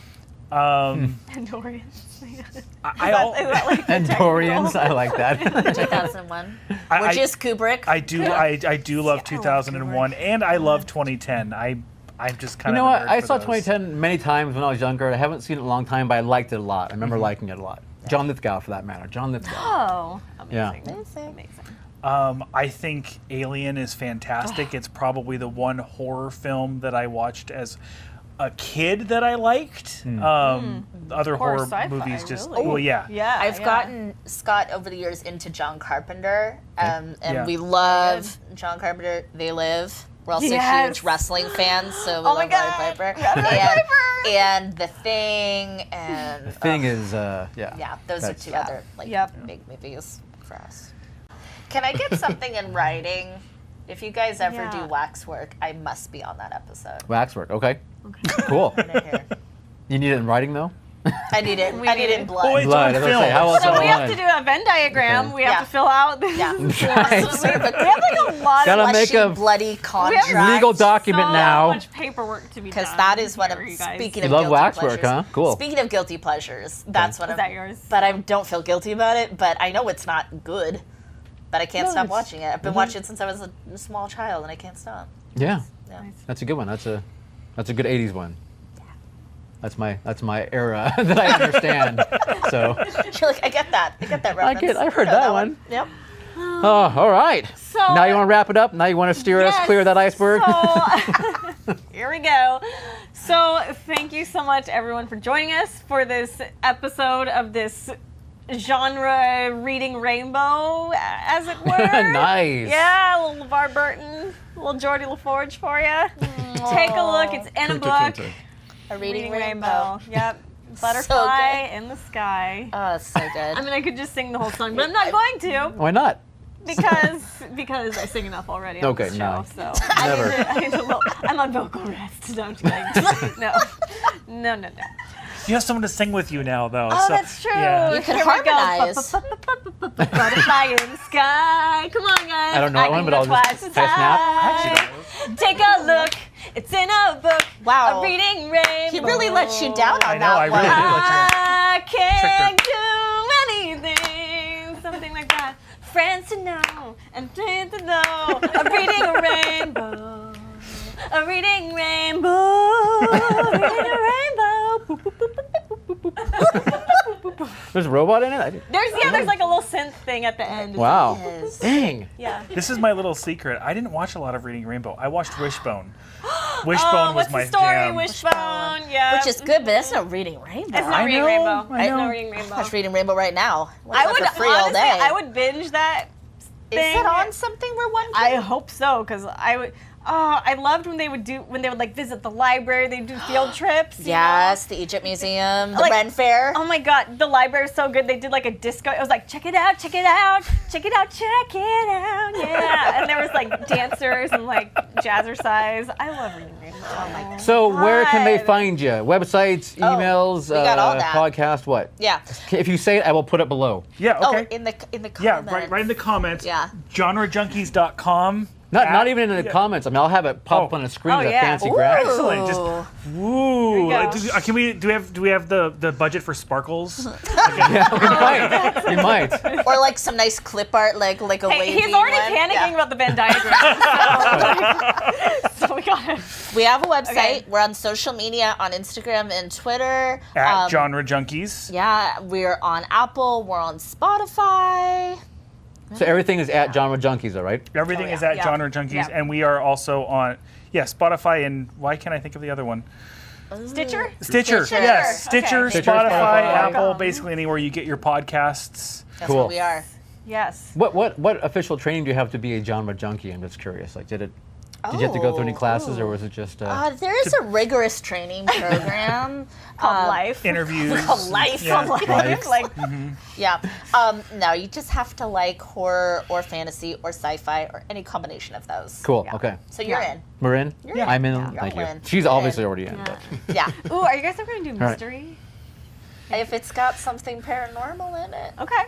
Andorians. I al- Is that like the Andorians, technical- I like that. 2001, I- which is Kubrick. I do I do love I love 2001 and I love 2010. I'm just kind You of know a what? nerd I for saw those. 2010 many times when I was younger. I haven't seen it in a long time, but I liked it a lot. I remember liking it a lot. John Lithgow, for that matter. John Lithgow. Oh, Yeah. amazing. Amazing. I think Alien is fantastic. It's probably the one horror film that I watched as a kid that I liked. Other horror sci-fi, movies just really? well, yeah. Yeah. I've yeah. gotten Scott over the years into John Carpenter, and Yeah. we love John Carpenter. They Live. We're also Yes. huge wrestling fans, so we Oh my love Roddy God. Piper. Roddy Piper. And The Thing, and The thing is, yeah. yeah, those are That's- two other like Yep. big movies for us. Can I get something in writing? If you guys ever Yeah. do waxwork, I must be on that episode. Waxwork. Okay. Cool. Right here. You need it in writing though. I need it. I need it in blood. Oh, it's Blood. on I was gonna film. say, how else So on we have blood? to do a Venn diagram. Okay. We have Yeah. to fill out. This. Yeah. Right. Sort of a We have like a lot of Gotta fleshy, make a bloody contract. legal document so now. much paperwork to be done. Because that is one of, here, you guys. speaking You of love guilty waxwork, pleasures. huh? Cool. Speaking of guilty pleasures, that's one Is of that yours? But I don't feel guilty about it, but I know it's not good. But I can't No, stop it's- watching it. I've been watching it since I was a small child, and I can't stop. Yeah. Yeah. That's a good one. That's a good 80s one. That's my era that I understand. So, You're like, I get that. I get that reference. I've heard know that one. Yep. oh, all right. So Now you want to wrap it up? Now you want to steer us Yes, clear of that iceberg? So, here we go. So thank you so much, everyone, for joining us for this episode of this genre reading rainbow, as it were. Nice. Yeah, a little LeVar Burton, a little Geordie LaForge for you. Take a look. It's in a Kunta book. Kinte. A reading Reading rainbow. Yep. So Butterfly good. in the sky. Oh, it's so good. I mean, I could just sing the whole song, but I'm not going to Why not? because I sing enough already on Okay, this no. show. So Never. I'm on vocal rest. No, I'm kidding. No. You have someone to sing with you now, though. Oh, so, that's true. Yeah. You can Here we go. harmonize. Butterfly in the sky. Come on, guys. I don't know that one, can but I'll go just twice as say snap. high. Take a look. It's in a book. Wow. A reading rainbow. He really let you down on I know, that I one. really did. I can't do anything. Something like that. Friends to know and friends to know. A reading a rainbow. A reading rainbow. A reading a rainbow. There's a robot in it? There's like a little synth thing at the end. Wow. Yes. Dang. Yeah. This is my little secret. I didn't watch a lot of Reading Rainbow. I watched Wishbone. Wishbone Oh, was what's my the story? jam. Wishbone. Yeah. Which is good, but that's no reading rainbow. It's not I reading know, rainbow. I It's know. not reading rainbow. Watch reading rainbow right now. Watch I that would for free all honestly, day. I would binge that. Is thing. it on something we're one? I hope so, because I would. Oh, I loved when they would like visit the library. They'd do field trips. you know? Yes, the Egypt Museum, the Like- Ren Fair. Oh my God, the library is so good. They did like a disco. It was like, check it out, check it out, check it out, check it out. Yeah, and there was like dancers and like jazzercise. I love reading rainbow. Oh my God. So where can they God. find you? Websites, emails, we got all that. podcast, what? Yeah. If you say it, I will put it below. Yeah, okay. Oh, in the yeah, comments. right in the comments. Yeah. GenreJunkies.com. Not even in the comments. I mean, I'll have it pop up Oh. on a screen Oh, with a yeah. fancy Ooh. graphic. Excellent. Just ooh. There you go. Do we have the budget for sparkles? Yeah, we might. Or like some nice clip art, like a Hey, wavy he's already one. panicking Yeah. about the Venn diagram. So we got it. We have a website. Okay. We're on social media, on Instagram and Twitter. At Genre Junkies. Yeah, we're on Apple. We're on Spotify. So everything is at Genre Junkies, though, right? Everything Oh, yeah. is at Yeah. Genre Junkies, Yeah. and we are also on Spotify, and why can't I think of the other one? Stitcher? Stitcher. Stitcher. Yes, Stitcher, Okay. Stitcher, Spotify, Spotify. Apple, basically anywhere you get your podcasts. That's Cool. what we are. Yes. What official training do you have to be a genre junkie? I'm just curious. Like, did you have to go through any classes, or was it just? There is a rigorous training program. Called Life. Interviews. Called Life. Yeah. Life. Like, Yeah. No, you just have to like horror or fantasy or sci-fi or any combination of those. Cool. Yeah. Okay. So you're Yeah. in. We're in. in. I'm in. Yeah. Thank you. You're in. She's You're obviously in. already in. Yeah. But. Yeah. ooh, are you guys ever gonna do right. mystery? If it's got something paranormal in it. Okay.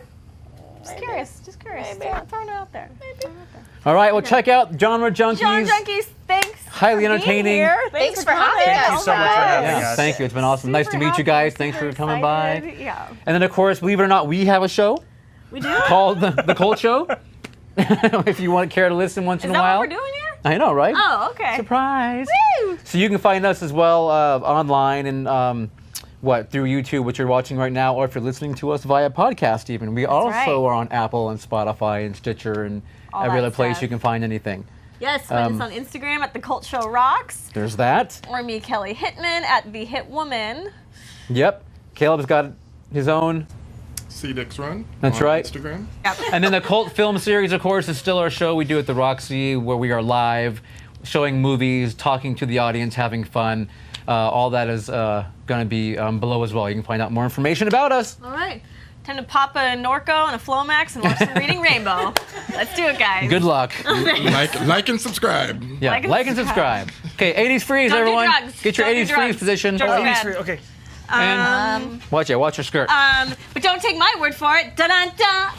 Just Maybe. curious. Just curious. Maybe. Throwing it out there. All right. Well, check out Genre Junkies. Genre Junkies, thanks. Highly for being entertaining. here. Thanks for coming. having Thank you us. so much for having Yeah. us. Thank you. It's been awesome. Nice to Super meet you happy, guys. Thanks super for coming by. excited. Yeah. And then, of course, believe it or not, we have a show We do? called the CULTSHOW. If you want care to listen once Is in that a while. what we're doing here? I know, right? Oh, okay. Surprise. Woo! So you can find us as well online and through YouTube, which you're watching right now, or if you're listening to us via podcast even. We also right. are on Apple and Spotify and Stitcher and All every that other place stuff. you can find anything. Yes, find us on Instagram at The Cult Show Rocks, There's that. or me, Kelly Hitman, at The Hit Woman. Yep. Caleb's got his own. CDix Run. That's on right. Instagram. And then the Cult Film Series, of course, is still our show. We do at the Roxy, where we are live, showing movies, talking to the audience, having fun. All that is going to be below as well. You can find out more information about us. All right. Time to pop a Norco and a Flomax and watch some Reading Rainbow. Let's do it, guys. Good luck. Like and subscribe. Yeah, like and subscribe. Okay, 80s freeze, Don't do everyone. drugs. Get your Don't do 80s freeze drugs. position. Drugs are Oh, bad. okay. And watch it. Watch your skirt. But don't take my word for it. Da-da-da.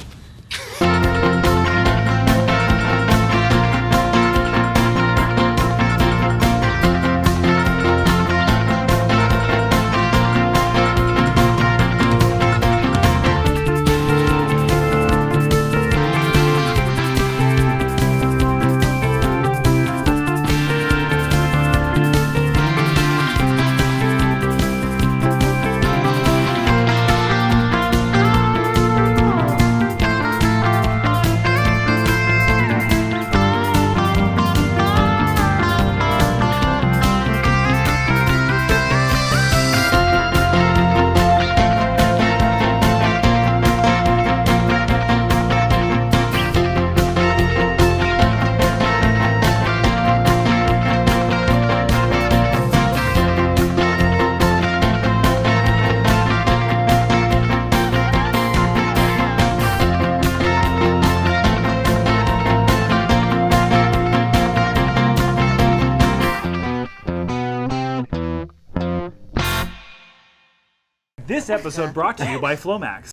This episode brought to you by Flomax.